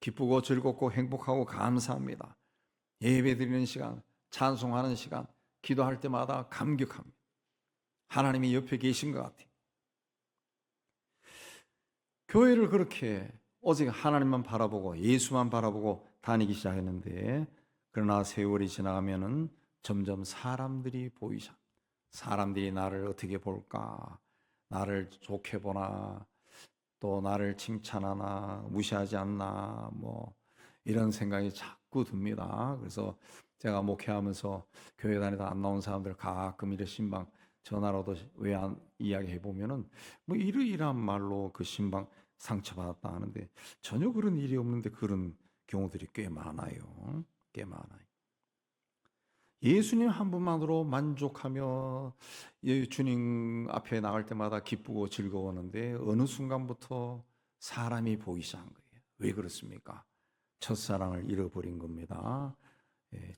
기쁘고 즐겁고 행복하고 감사합니다. 예배드리는 시간, 찬송하는 시간, 기도할 때마다 감격합니다. 하나님이 옆에 계신 것 같아요. 교회를 그렇게 오직 하나님만 바라보고 예수만 바라보고 다니기 시작했는데, 그러나 세월이 지나가면은 점점 사람들이 보이자. 사람들이 나를 어떻게 볼까? 나를 좋게 보나? 또 나를 칭찬하나? 무시하지 않나? 뭐 이런 생각이 자꾸 듭니다. 그래서 제가 목회하면서 교회 다니다 안 나온 사람들 가끔 이래 신방 전화로도 왜 안 이야기해 보면은 뭐 이러이러한 말로 그 신방 상처받았다 하는데 전혀 그런 일이 없는데 그런 경우들이 꽤 많아요. 꽤 많아요. 예수님 한 분만으로 만족하며 주님 앞에 나갈 때마다 기쁘고 즐거웠는데 어느 순간부터 사람이 보이기 시작한 거예요. 왜 그렇습니까? 첫사랑을 잃어버린 겁니다.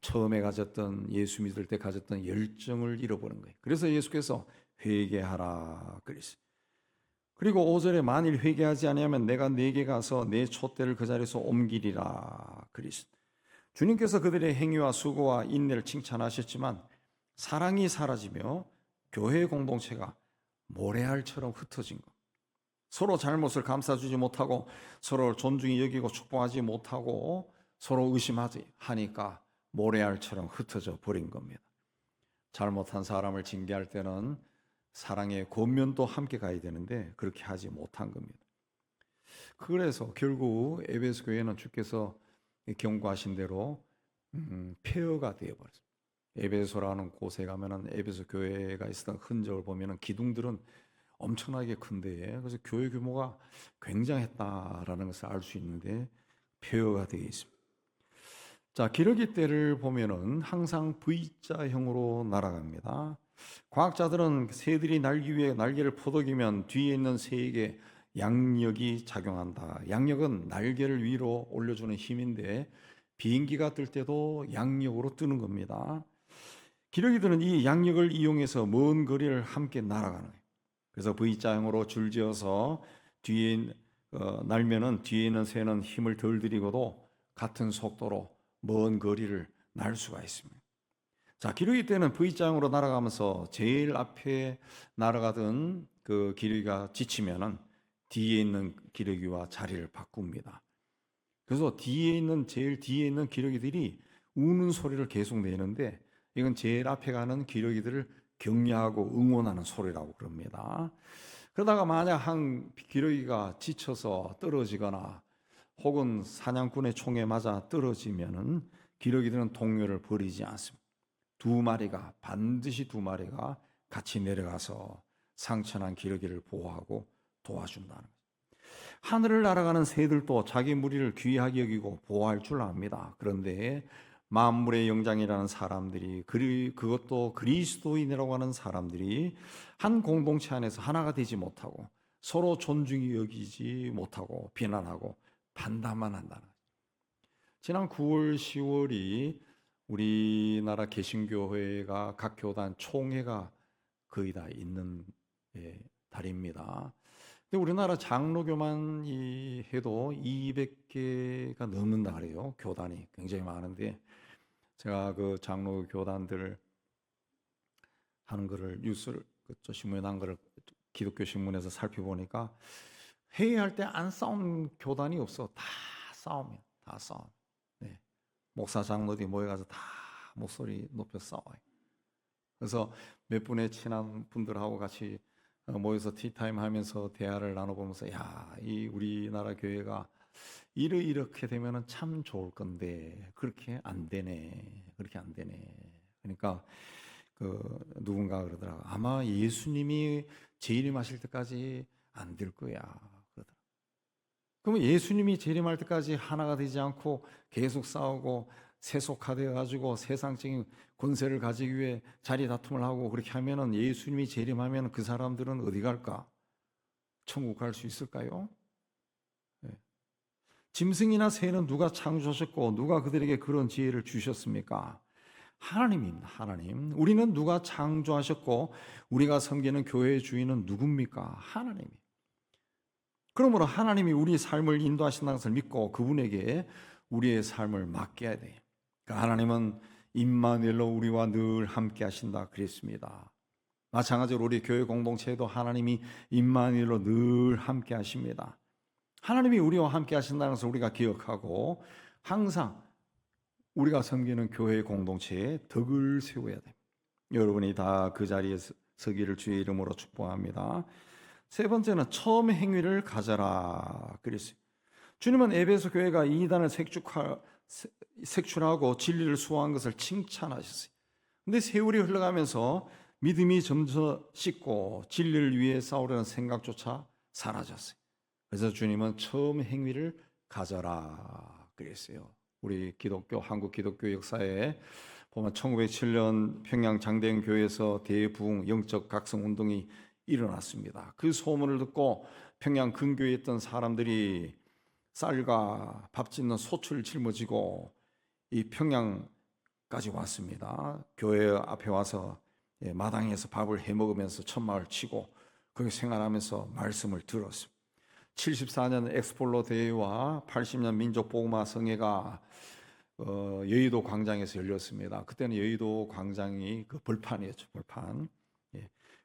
처음에 가졌던 예수 믿을 때 가졌던 열정을 잃어버린 거예요. 그래서 예수께서 회개하라 그랬어요. 그리고 5절에 만일 회개하지 아니하면 내가 네게 가서 내 촛대를 그 자리에서 옮기리라 그랬어요. 주님께서 그들의 행위와 수고와 인내를 칭찬하셨지만 사랑이 사라지며 교회 공동체가 모래알처럼 흩어진 것. 서로 잘못을 감싸주지 못하고 서로 존중히 여기고 축복하지 못하고 서로 의심하지 하니까 모래알처럼 흩어져 버린 겁니다. 잘못한 사람을 징계할 때는 사랑의 권면도 함께 가야 되는데 그렇게 하지 못한 겁니다. 그래서 결국 에베소 교회는 주께서 경고하신 대로 폐허가 되어버렸습니다. 에베소라는 곳에 가면은 에베소 교회가 있었던 흔적을 보면은 기둥들은 엄청나게 큰데, 그래서 교회 규모가 굉장했다라는 것을 알 수 있는데 폐허가 되어 있습니다. 자, 기러기 떼를 보면은 항상 V자형으로 날아갑니다. 과학자들은 새들이 날기 위해 날개를 포덕이면 뒤에 있는 새에게 양력이 작용한다. 양력은 날개를 위로 올려주는 힘인데 비행기가 뜰 때도 양력으로 뜨는 겁니다. 기러기들은 이 양력을 이용해서 먼 거리를 함께 날아가는 거예요. 그래서 V자형으로 줄지어서 뒤에 날면은 뒤에 있는 새는 힘을 덜 들이고도 같은 속도로 먼 거리를 날 수가 있습니다. 자, 기러기 때는 V자형으로 날아가면서 제일 앞에 날아가던 그 기러기가 지치면은 뒤에 있는 기러기와 자리를 바꿉니다. 그래서 제일 뒤에 있는 기러기들이 우는 소리를 계속 내는데 이건 제일 앞에 가는 기러기들을 격려하고 응원하는 소리라고 그럽니다. 그러다가 만약 한 기러기가 지쳐서 떨어지거나 혹은 사냥꾼의 총에 맞아 떨어지면은 기러기들은 동료를 버리지 않습니다. 반드시 두 마리가 같이 내려가서 상처난 기러기를 보호하고 도와준다는 거죠. 하늘을 날아가는 새들도 자기 무리를 귀하게 여기고 보호할 줄 압니다. 그런데 만물의 영장이라는 사람들이, 그것도 그리스도인이라고 하는 사람들이 한 공동체 안에서 하나가 되지 못하고 서로 존중히 여기지 못하고 비난하고 반담만 한다는 거죠. 지난 9월, 10월이 우리나라 개신교회가 각 교단 총회가 거의 다 있는 달입니다. 근데 우리나라 장로교만 해도 200개가 넘는다 그래요. 교단이 굉장히 많은데 제가 그 장로 교단들 하는 거를 뉴스를 신문에 난 거를 기독교 신문에서 살펴보니까 회의할 때 안 싸운 교단이 없어. 다 싸움이야. 다 싸움. 네. 목사 장로들이 모여가서 다 목소리 높여 싸워요. 그래서 몇 분의 친한 분들하고 같이 모여서 티타임 하면서 대화를 나눠보면서 이 우리나라 교회가 이렇게 되면은 참 좋을 건데 그렇게 안 되네. 그러니까 누군가 그러더라고. 아마 예수님이 재림하실 때까지 안 될 거야. 그러더라고. 그러면 예수님이 재림할 때까지 하나가 되지 않고 계속 싸우고 세속화되어 가지고 세상적인 권세를 가지기 위해 자리 다툼을 하고 그렇게 하면은 예수님이 재림하면 그 사람들은 어디 갈까? 천국 갈 수 있을까요? 네. 짐승이나 새는 누가 창조하셨고 누가 그들에게 그런 지혜를 주셨습니까? 하나님입니다. 하나님. 우리는 누가 창조하셨고 우리가 섬기는 교회의 주인은 누굽니까? 하나님이. 그러므로 하나님이 우리 삶을 인도하신다는 것을 믿고 그분에게 우리의 삶을 맡겨야 돼요. 그러니까 하나님은 임마누엘로 우리와 늘 함께 하신다 그랬습니다. 마찬가지로 우리 교회 공동체에도 하나님이 임마누엘로 늘 함께 하십니다. 하나님이 우리와 함께 하신다는 것을 우리가 기억하고 항상 우리가 섬기는 교회 공동체에 덕을 세워야 됩니다. 여러분이 다 그 자리에 서기를 주의 이름으로 축복합니다. 세 번째는 처음 행위를 가져라 그랬어요. 주님은 에베소 교회가 이단을 색출하고 진리를 수호한 것을 칭찬하셨어요. 근데 세월이 흘러가면서 믿음이 점점 식고 진리를 위해 싸우려는 생각조차 사라졌어요. 그래서 주님은 처음 행위를 가져라 그랬어요. 우리 한국 기독교 역사에 보면 1907년 평양 장대현 교회에서 대부흥 영적 각성 운동이 일어났습니다. 그 소문을 듣고 평양 근교에 있던 사람들이 쌀과 밥 짓는 소출을 짊어지고 이 평양까지 왔습니다. 교회 앞에 와서 마당에서 밥을 해 먹으면서 천막을 치고 거기 생활하면서 말씀을 들었습니다. 74년 엑스폴로 대회와 80년 민족복음화 성회가 여의도 광장에서 열렸습니다. 그때는 여의도 광장이 그 벌판이었죠. 벌판.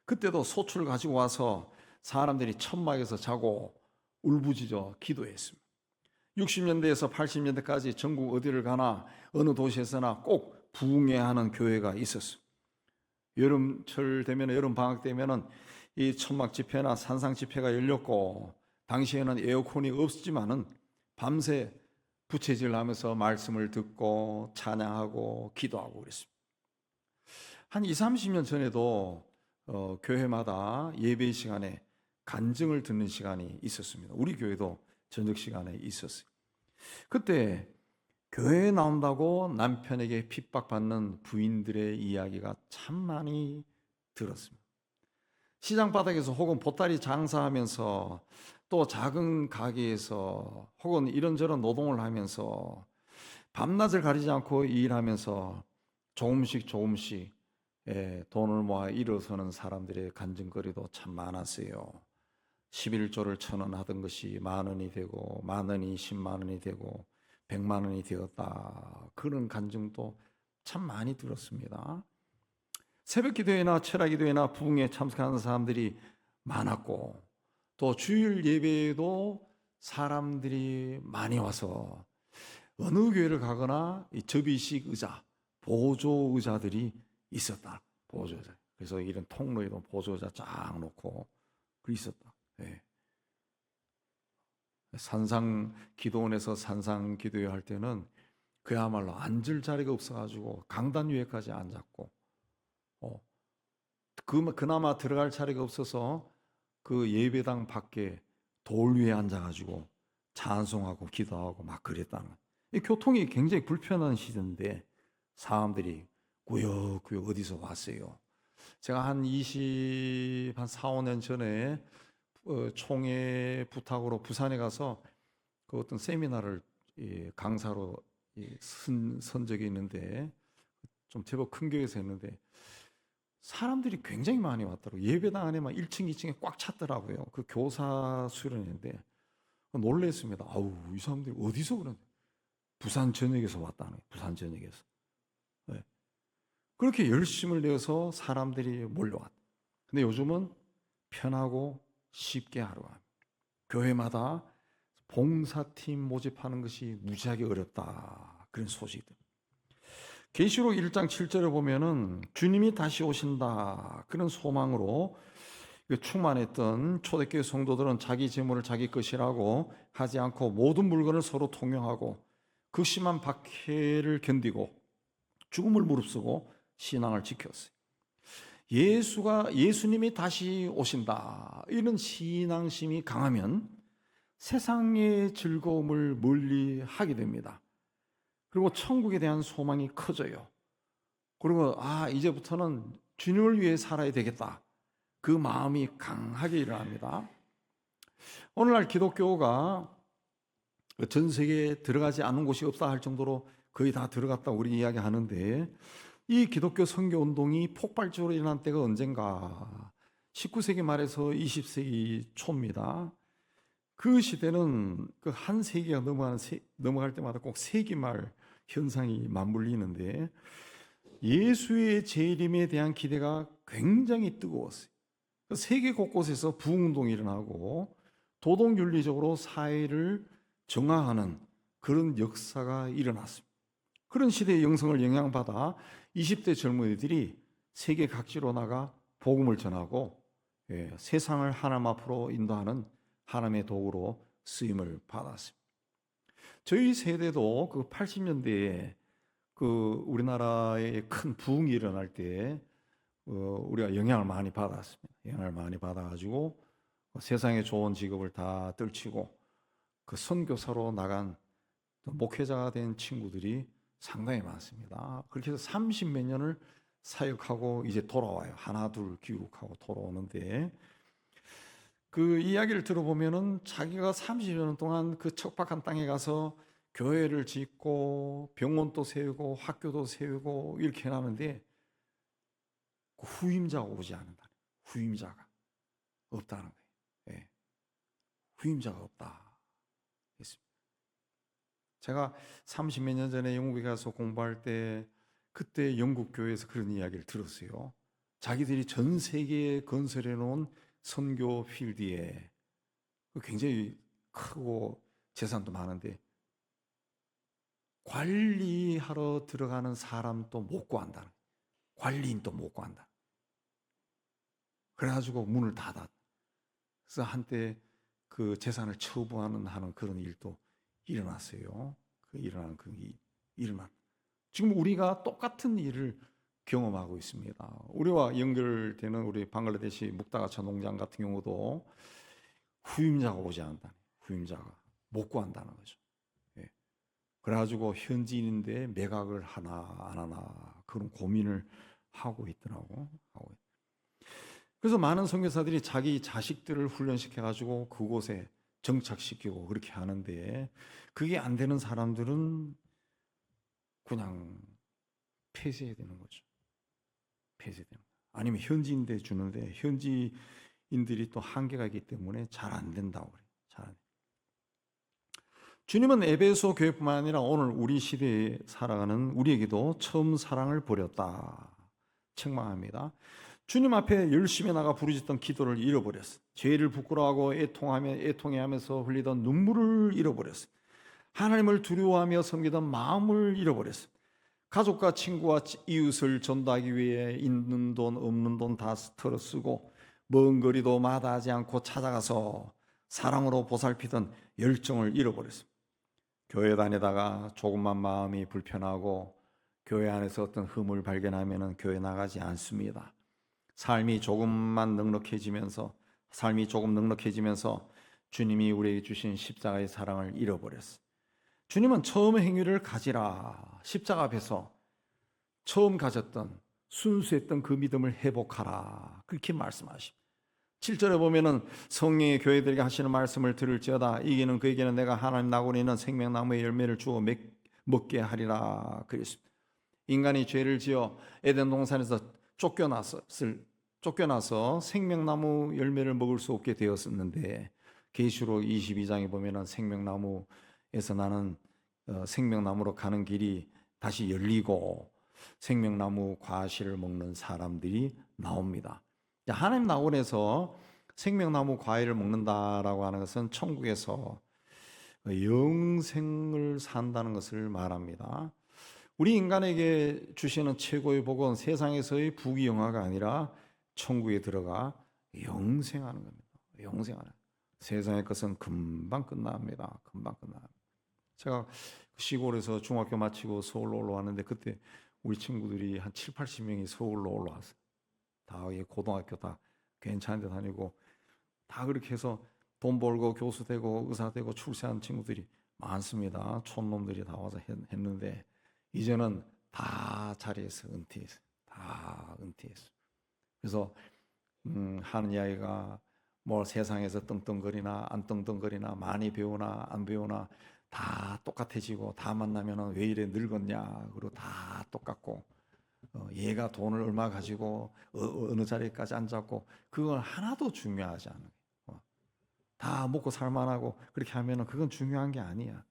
그때도 소출을 가지고 와서 사람들이 천막에서 자고 울부짖어 기도했습니다. 60년대에서 80년대까지 전국 어디를 가나 어느 도시에서나 꼭 부흥해야 하는 교회가 있었습니다. 여름철 되면 여름 방학 되면은 이 천막 집회나 산상 집회가 열렸고 당시에는 에어컨이 없었지만은 밤새 부채질 하면서 말씀을 듣고 찬양하고 기도하고 그랬습니다. 한 20, 30년 전에도 교회마다 예배 시간에 간증을 듣는 시간이 있었습니다. 우리 교회도 저녁 시간에 있었어요. 그때 교회에 나온다고 남편에게 핍박받는 부인들의 이야기가 참 많이 들었습니다. 시장 바닥에서 혹은 보따리 장사하면서 또 작은 가게에서 혹은 이런저런 노동을 하면서 밤낮을 가리지 않고 일하면서 조금씩 돈을 모아 일어서는 사람들의 간증거리도 참 많았어요. 11조를 1,000원 하던 것이 10,000원이 되고 10,000원이 10만 원이 되고 100만 원이 되었다. 그런 간증도 참 많이 들었습니다. 새벽 기도회나 철학 기도회나 부흥에 참석하는 사람들이 많았고, 또 주일 예배에도 사람들이 많이 와서 어느 교회를 가거나 이 접이식 의자, 보조 의자들이 있었다. 보조 의자. 그래서 이런 통로에도 보조 의자 쫙 놓고 있었다. 네. 산상 기도원에서 산상 기도회 할 때는 그야말로 앉을 자리가 없어가지고 강단 위에까지 앉았고, 그나마 들어갈 자리가 없어서 그 예배당 밖에 돌 위에 앉아가지고 찬송하고 기도하고 막 그랬다는. 이 교통이 굉장히 불편한 시대인데 사람들이 구역구역 어디서 왔어요. 제가 한 4, 5년 전에 총회 부탁으로 부산에 가서 그 어떤 세미나를 강사로 선 적이 있는데, 좀 제법 큰 교회에서 했는데 사람들이 굉장히 많이 왔더라고요. 예배당 안에 막 1층, 2층에 꽉 찼더라고요. 그 교사 수련회인데 놀랐습니다. 아우, 이 사람들이 어디서 그런데? 부산 전역에서 왔다는 거예요. 부산 전역에서. 네. 그렇게 열심을 내어서 사람들이 몰려왔다. 근데 요즘은 편하고 쉽게 하러 갑니다. 교회마다 봉사팀 모집하는 것이 무지하게 어렵다. 그런 소식들. 계시록 1장 7절에 보면은 주님이 다시 오신다. 그런 소망으로 충만했던 초대교회 성도들은 자기 재물을 자기 것이라고 하지 않고 모든 물건을 서로 통용하고 극심한 박해를 견디고 죽음을 무릅쓰고 신앙을 지켰어요. 예수님이 다시 오신다. 이런 신앙심이 강하면 세상의 즐거움을 멀리 하게 됩니다. 그리고 천국에 대한 소망이 커져요. 그리고 이제부터는 주님을 위해 살아야 되겠다. 그 마음이 강하게 일어납니다. 오늘날 기독교가 전 세계에 들어가지 않은 곳이 없다 할 정도로 거의 다 들어갔다 우리 이야기하는데, 이 기독교 선교 운동이 폭발적으로 일어난 때가 언젠가 19세기 말에서 20세기 초입니다. 그 시대는 그 한 세기가 넘어갈 때마다 꼭 세기말 현상이 맞물리는데, 예수의 재림에 대한 기대가 굉장히 뜨거웠어요. 세계 곳곳에서 부흥운동이 일어나고 도덕윤리적으로 사회를 정화하는 그런 역사가 일어났습니다. 그런 시대의 영성을 영향받아 20대 젊은이들이 세계 각지로 나가 복음을 전하고 세상을 하나님 앞으로 인도하는 하나님의 도구로 쓰임을 받았습니다. 저희 세대도 그 80년대에 그 우리나라에 큰 부흥이 일어날 때 우리가 영향을 많이 받았습니다. 영향을 많이 받아가지고 세상에 좋은 직업을 다 떨치고 그 선교사로 나간 목회자가 된 친구들이 상당히 많습니다. 그렇게 해서 30몇 년을 사역하고 이제 돌아와요. 하나 둘 귀국하고 돌아오는데, 그 이야기를 들어보면은 자기가 30년 동안 그 척박한 땅에 가서 교회를 짓고 병원도 세우고 학교도 세우고 이렇게 해놨는데 그 후임자가 오지 않는다. 후임자가 없다는 거예요. 네. 후임자가 없다. 제가 30몇 년 전에 영국에 가서 공부할 때 그때 영국 교회에서 그런 이야기를 들었어요. 자기들이 전 세계에 건설해 놓은 선교 필드에 굉장히 크고 재산도 많은데 관리하러 들어가는 사람도 못 구한다. 관리인도 못 구한다. 그래가지고 문을 닫았. 그래서 한때 그 재산을 처분하는 그런 일도 일어났어요. 지금 우리가 똑같은 일을 경험하고 있습니다. 우리와 연결되는 우리 방글라데시 묵다가차 농장 같은 경우도 후임자가 오지 않는다. 후임자가 못 구한다는 거죠. 예. 그래가지고 현지인인데 매각을 하나 안 하나 그런 고민을 하고 있더라고. 그래서 많은 선교사들이 자기 자식들을 훈련시켜가지고 그곳에 정착시키고 그렇게 하는데, 그게 안 되는 사람들은 그냥 폐쇄해야 되는 거죠. 폐쇄됩니다. 아니면 현지인들 주는데 현지인들이 또 한계가 있기 때문에 잘 안 된다고 그래요. 잘 안 돼요. 주님은 에베소 교회뿐만 아니라 오늘 우리 시대에 살아가는 우리에게도 처음 사랑을 버렸다 책망합니다. 주님 앞에 열심히 나가 부르짖던 기도를 잃어버렸어. 죄를 부끄러워하고 애통해하면서 흘리던 눈물을 잃어버렸어. 하나님을 두려워하며 섬기던 마음을 잃어버렸어. 가족과 친구와 이웃을 전도하기 위해 있는 돈 없는 돈 다 털어 쓰고 먼 거리도 마다하지 않고 찾아가서 사랑으로 보살피던 열정을 잃어버렸습니다. 교회 다니다가 조금만 마음이 불편하고 교회 안에서 어떤 흠을 발견하면 교회 나가지 않습니다. 삶이 조금 넉넉해지면서 주님이 우리에게 주신 십자가의 사랑을 잃어버렸어요. 주님은 처음 행위를 가지라. 십자가 앞에서 처음 가졌던 순수했던 그 믿음을 회복하라. 그렇게 말씀하십니다. 7절에 보면은 성령의 교회들에게 하시는 말씀을 들을지어다 이기는 그에게는 내가 하나님 나고는 있는 생명나무의 열매를 주어 먹게 하리라 그랬습니다. 인간이 죄를 지어 에덴 동산에서 쫓겨나서 생명나무 열매를 먹을 수 없게 되었었는데 계시록 22장에 보면은 생명나무에서 나는 생명나무로 가는 길이 다시 열리고 생명나무 과실을 먹는 사람들이 나옵니다. 하나님 낙원에서 생명나무 과일을 먹는다라고 하는 것은 천국에서 영생을 산다는 것을 말합니다. 우리 인간에게 주시는 최고의 복은 세상에서의 부귀영화가 아니라 천국에 들어가 영생하는 겁니다. 영생하는. 세상의 것은 금방 끝납니다. 금방 끝납니다. 제가 시골에서 중학교 마치고 서울로 올라왔는데 그때 우리 친구들이 한 7, 80명이 서울로 올라왔어요. 다 고등학교 다 괜찮은 데 다니고 다 그렇게 해서 돈 벌고 교수 되고 의사 되고 출세한 친구들이 많습니다. 촌놈들이 다 와서 했는데 이제는 다 자리에서 은퇴했어요. 다 은퇴했어요. 그래서 하는 이야기가 뭐 세상에서 떵떵거리나 안 떵떵거리나 많이 배우나 안 배우나 다 똑같아지고 다 만나면 왜 이래 늙었냐 그리고 다 똑같고 얘가 돈을 얼마 가지고 어느 자리까지 앉았고 그건 하나도 중요하지 않아요. 다 먹고 살만하고 그렇게 하면 그건 중요한 게 아니야.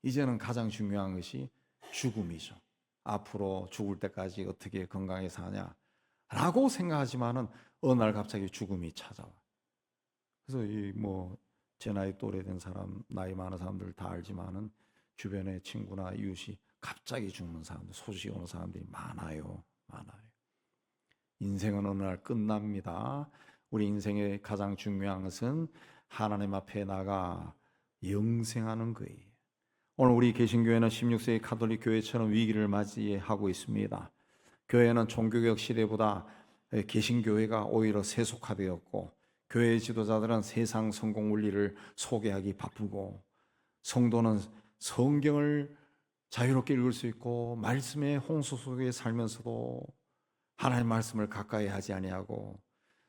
이제는 가장 중요한 것이 죽음이죠. 앞으로 죽을 때까지 어떻게 건강히 사냐라고 생각하지만은 어느 날 갑자기 죽음이 찾아와. 그래서 제 나이 또래 된 사람, 나이 많은 사람들 다 알지만은 주변의 친구나 이웃이 갑자기 죽는 사람들, 소식이 오는 사람들이 많아요. 인생은 어느 날 끝납니다. 우리 인생의 가장 중요한 것은 하나님 앞에 나가 영생하는 거예요. 오늘 우리 개신교회는 16세기 가톨릭 교회처럼 위기를 맞이하고 있습니다. 교회는 종교개혁 시대보다 개신교회가 오히려 세속화되었고 교회 지도자들은 세상 성공 원리를 소개하기 바쁘고 성도는 성경을 자유롭게 읽을 수 있고 말씀의 홍수 속에 살면서도 하나님의 말씀을 가까이 하지 아니하고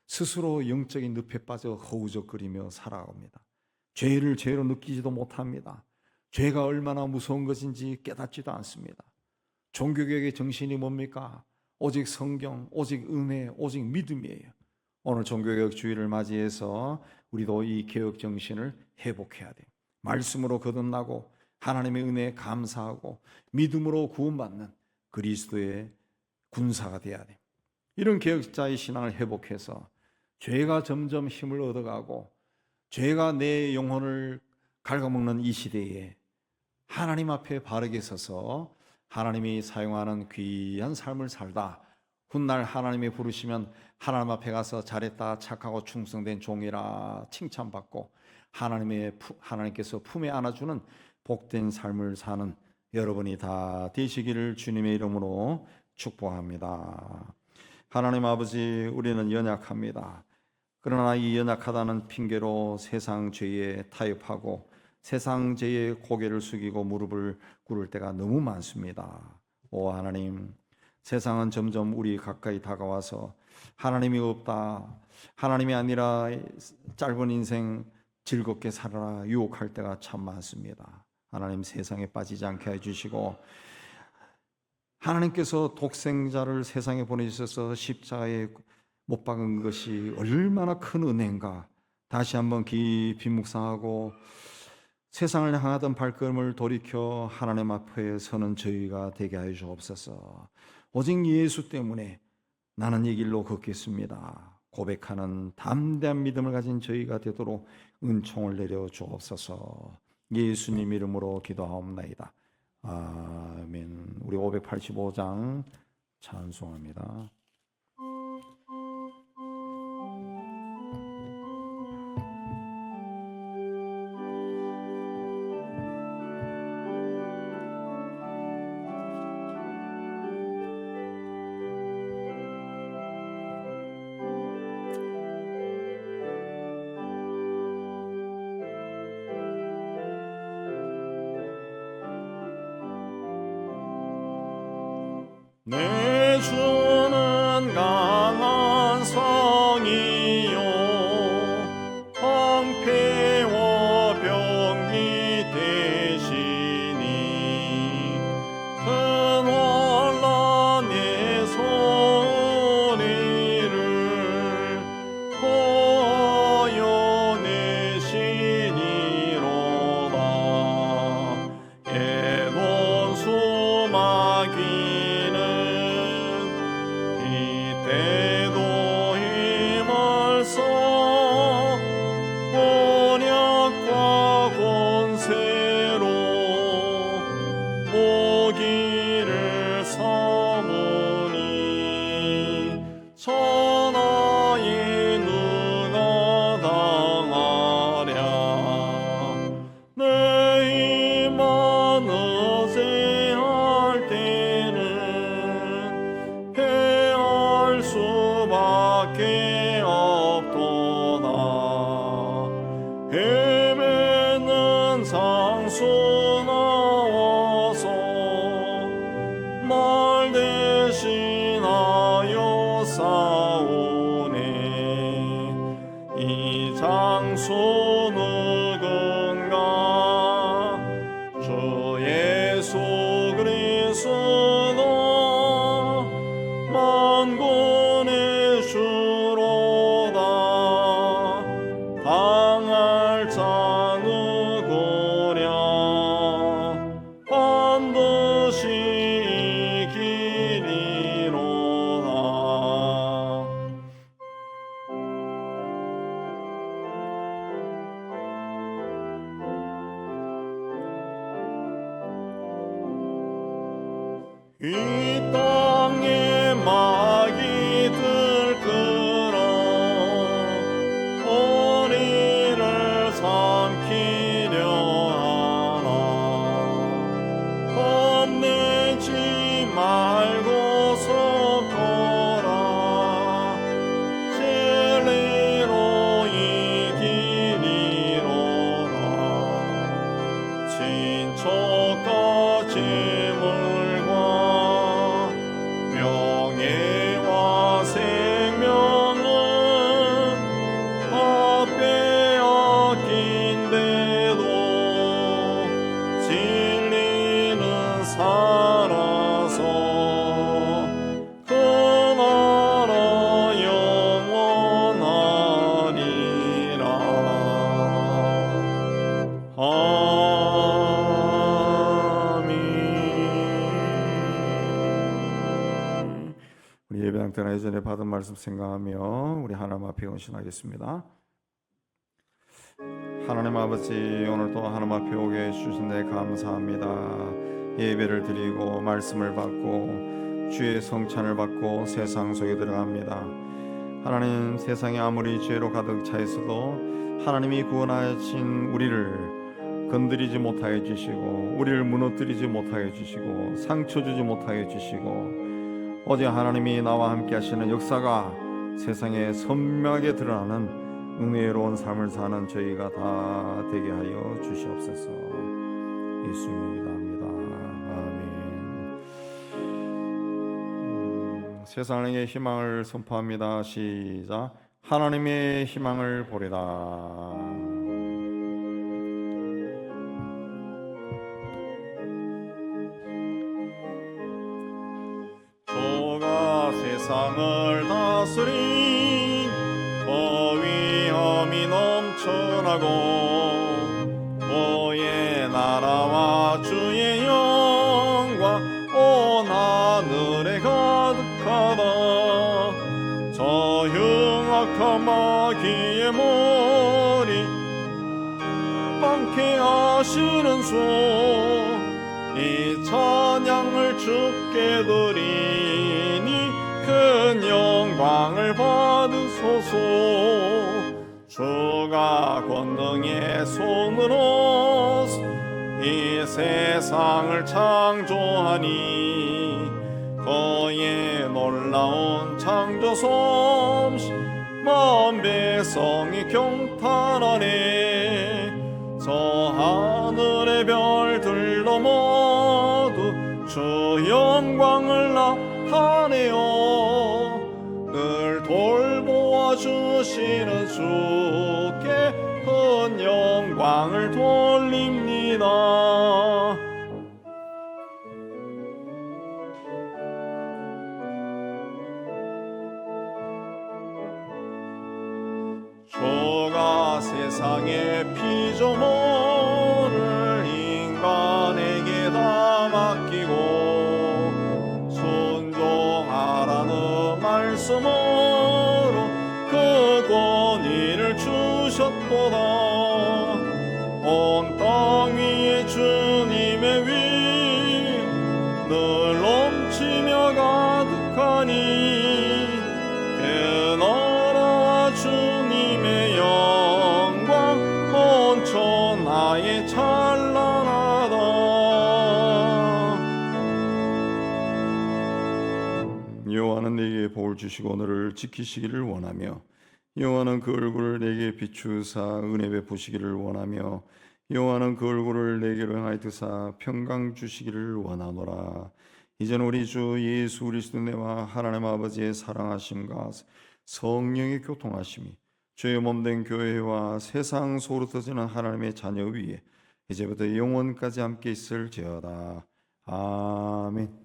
스스로 영적인 늪에 빠져 허우적거리며 살아갑니다. 죄를 죄로 느끼지도 못합니다. 죄가 얼마나 무서운 것인지 깨닫지도 않습니다. 종교개혁의 정신이 뭡니까? 오직 성경, 오직 은혜, 오직 믿음이에요. 오늘 종교개혁 주일을 맞이해서 우리도 이 개혁 정신을 회복해야 돼요. 말씀으로 거듭나고 하나님의 은혜에 감사하고 믿음으로 구원받는 그리스도의 군사가 되어야 돼요. 이런 개혁자의 신앙을 회복해서 죄가 점점 힘을 얻어가고 죄가 내 영혼을 갉아먹는 이 시대에 하나님 앞에 바르게 서서 하나님이 사용하는 귀한 삶을 살다 훗날 하나님이 부르시면 하나님 앞에 가서 잘했다 착하고 충성된 종이라 칭찬받고 하나님께서 품에 안아주는 복된 삶을 사는 여러분이 다 되시기를 주님의 이름으로 축복합니다. 하나님 아버지, 우리는 연약합니다. 그러나 이 연약하다는 핑계로 세상 죄에 타협하고 세상 죄에 고개를 숙이고 무릎을 꿇을 때가 너무 많습니다. 오 하나님, 세상은 점점 우리 가까이 다가와서 하나님이 없다, 하나님이 아니라 짧은 인생 즐겁게 살아라 유혹할 때가 참 많습니다. 하나님, 세상에 빠지지 않게 해주시고 하나님께서 독생자를 세상에 보내주셔서 십자가에 못 박은 것이 얼마나 큰 은혜인가 다시 한번 깊이 묵상하고 세상을 향하던 발걸음을 돌이켜 하나님 앞에 서는 저희가 되게 하여 주옵소서. 오직 예수 때문에 나는 이 길로 걷겠습니다 고백하는 담대한 믿음을 가진 저희가 되도록 은총을 내려 주옵소서. 예수님 이름으로 기도하옵나이다. 아멘. 우리 585장 찬송합니다. 내 주는 강한 성이요 황폐와 병기 대시니 큰 환난의 소리를 보여 내시니로다. 애돈 수막이 이때도 힘을 써 언약과 권세로 모기를 삼으니 천하에 누가 당하랴. 내 힘만 의지할 때는 패할 수밖에 없도다. 헤매는 상수 나와서 말 대신하여 싸우네. 이 장수 누군가 주 예수 그리스도 만군의 주로다. 당할 자 누구랴. 반드시 이기리로다. 이 땅에 마귀 들끓어 우리를 삼키려 하나. 겁내지 말고 서거라. 진리로 이기리로다. 친척까지 명예와 생명은 다 빼앗긴데도 진리는 살아서 그 나라 영원하리라. 우리 예배당 떠나기 전에 받은 말씀 생각하며 우리 하나님 앞에 헌신하겠습니다. 하나님 아버지, 오늘도 하나님 앞에 오게 해주신 데 감사합니다. 예배를 드리고 말씀을 받고 주의 성찬을 받고 세상 속에 들어갑니다. 하나님, 세상에 아무리 죄로 가득 차 있어도 하나님이 구원하신 우리를 건드리지 못하게 해주시고 우리를 무너뜨리지 못하게 해주시고 상처 주지 못하게 해주시고 오직 하나님이 나와 함께 하시는 역사가 세상에 선명하게 드러나는 은혜로운 삶을 사는 저희가 다 되게 하여 주시옵소서. 예수님을 기도합니다. 아멘. 세상에 희망을 선포합니다. 시작. 하나님의 희망을 보리라. 세상을 다스린 그 위엄이 넘쳐나고 그의 나라와 주의 영광 온 하늘에 가득하다. 저 흉악한 마귀의 머리 많게 하시는 주 이 찬양을 주께 드리니 큰 영광을 받으소서. 주가 권능의 손으로 이 세상을 창조하니 그의 놀라운 창조 솜씨 먼 백성이 경탄하네. 저 하늘의 별들로 모두 주 영광을 나타내어 늘 돌보아 주시는 주께 큰 영광을 돌립니다. 주가 세상의 피조물을 인간에게 다 맡기고 순종하라는 말씀으로 그 권위를 주셨도다. 온 땅 위에 주님의 위엄 늘 넘치며 가득하니 그 나라와 주님의 영광 온 천하에 찬란하다. 여호와는 내게 복을 주시고 너를 지키시기를 원하며 여호와는 그 얼굴을 내게 비추사 은혜 베푸시기를 원하며 여호와는 그 얼굴을 내게로 향하여 드사 평강 주시기를 원하노라. 이제는 우리 주 예수 그리스도 내와 하나님 아버지의 사랑하심과 성령의 교통하심이 주의 몸된 교회와 세상 속으로 터지는 하나님의 자녀 위에 이제부터 영원까지 함께 있을지어다. 아멘.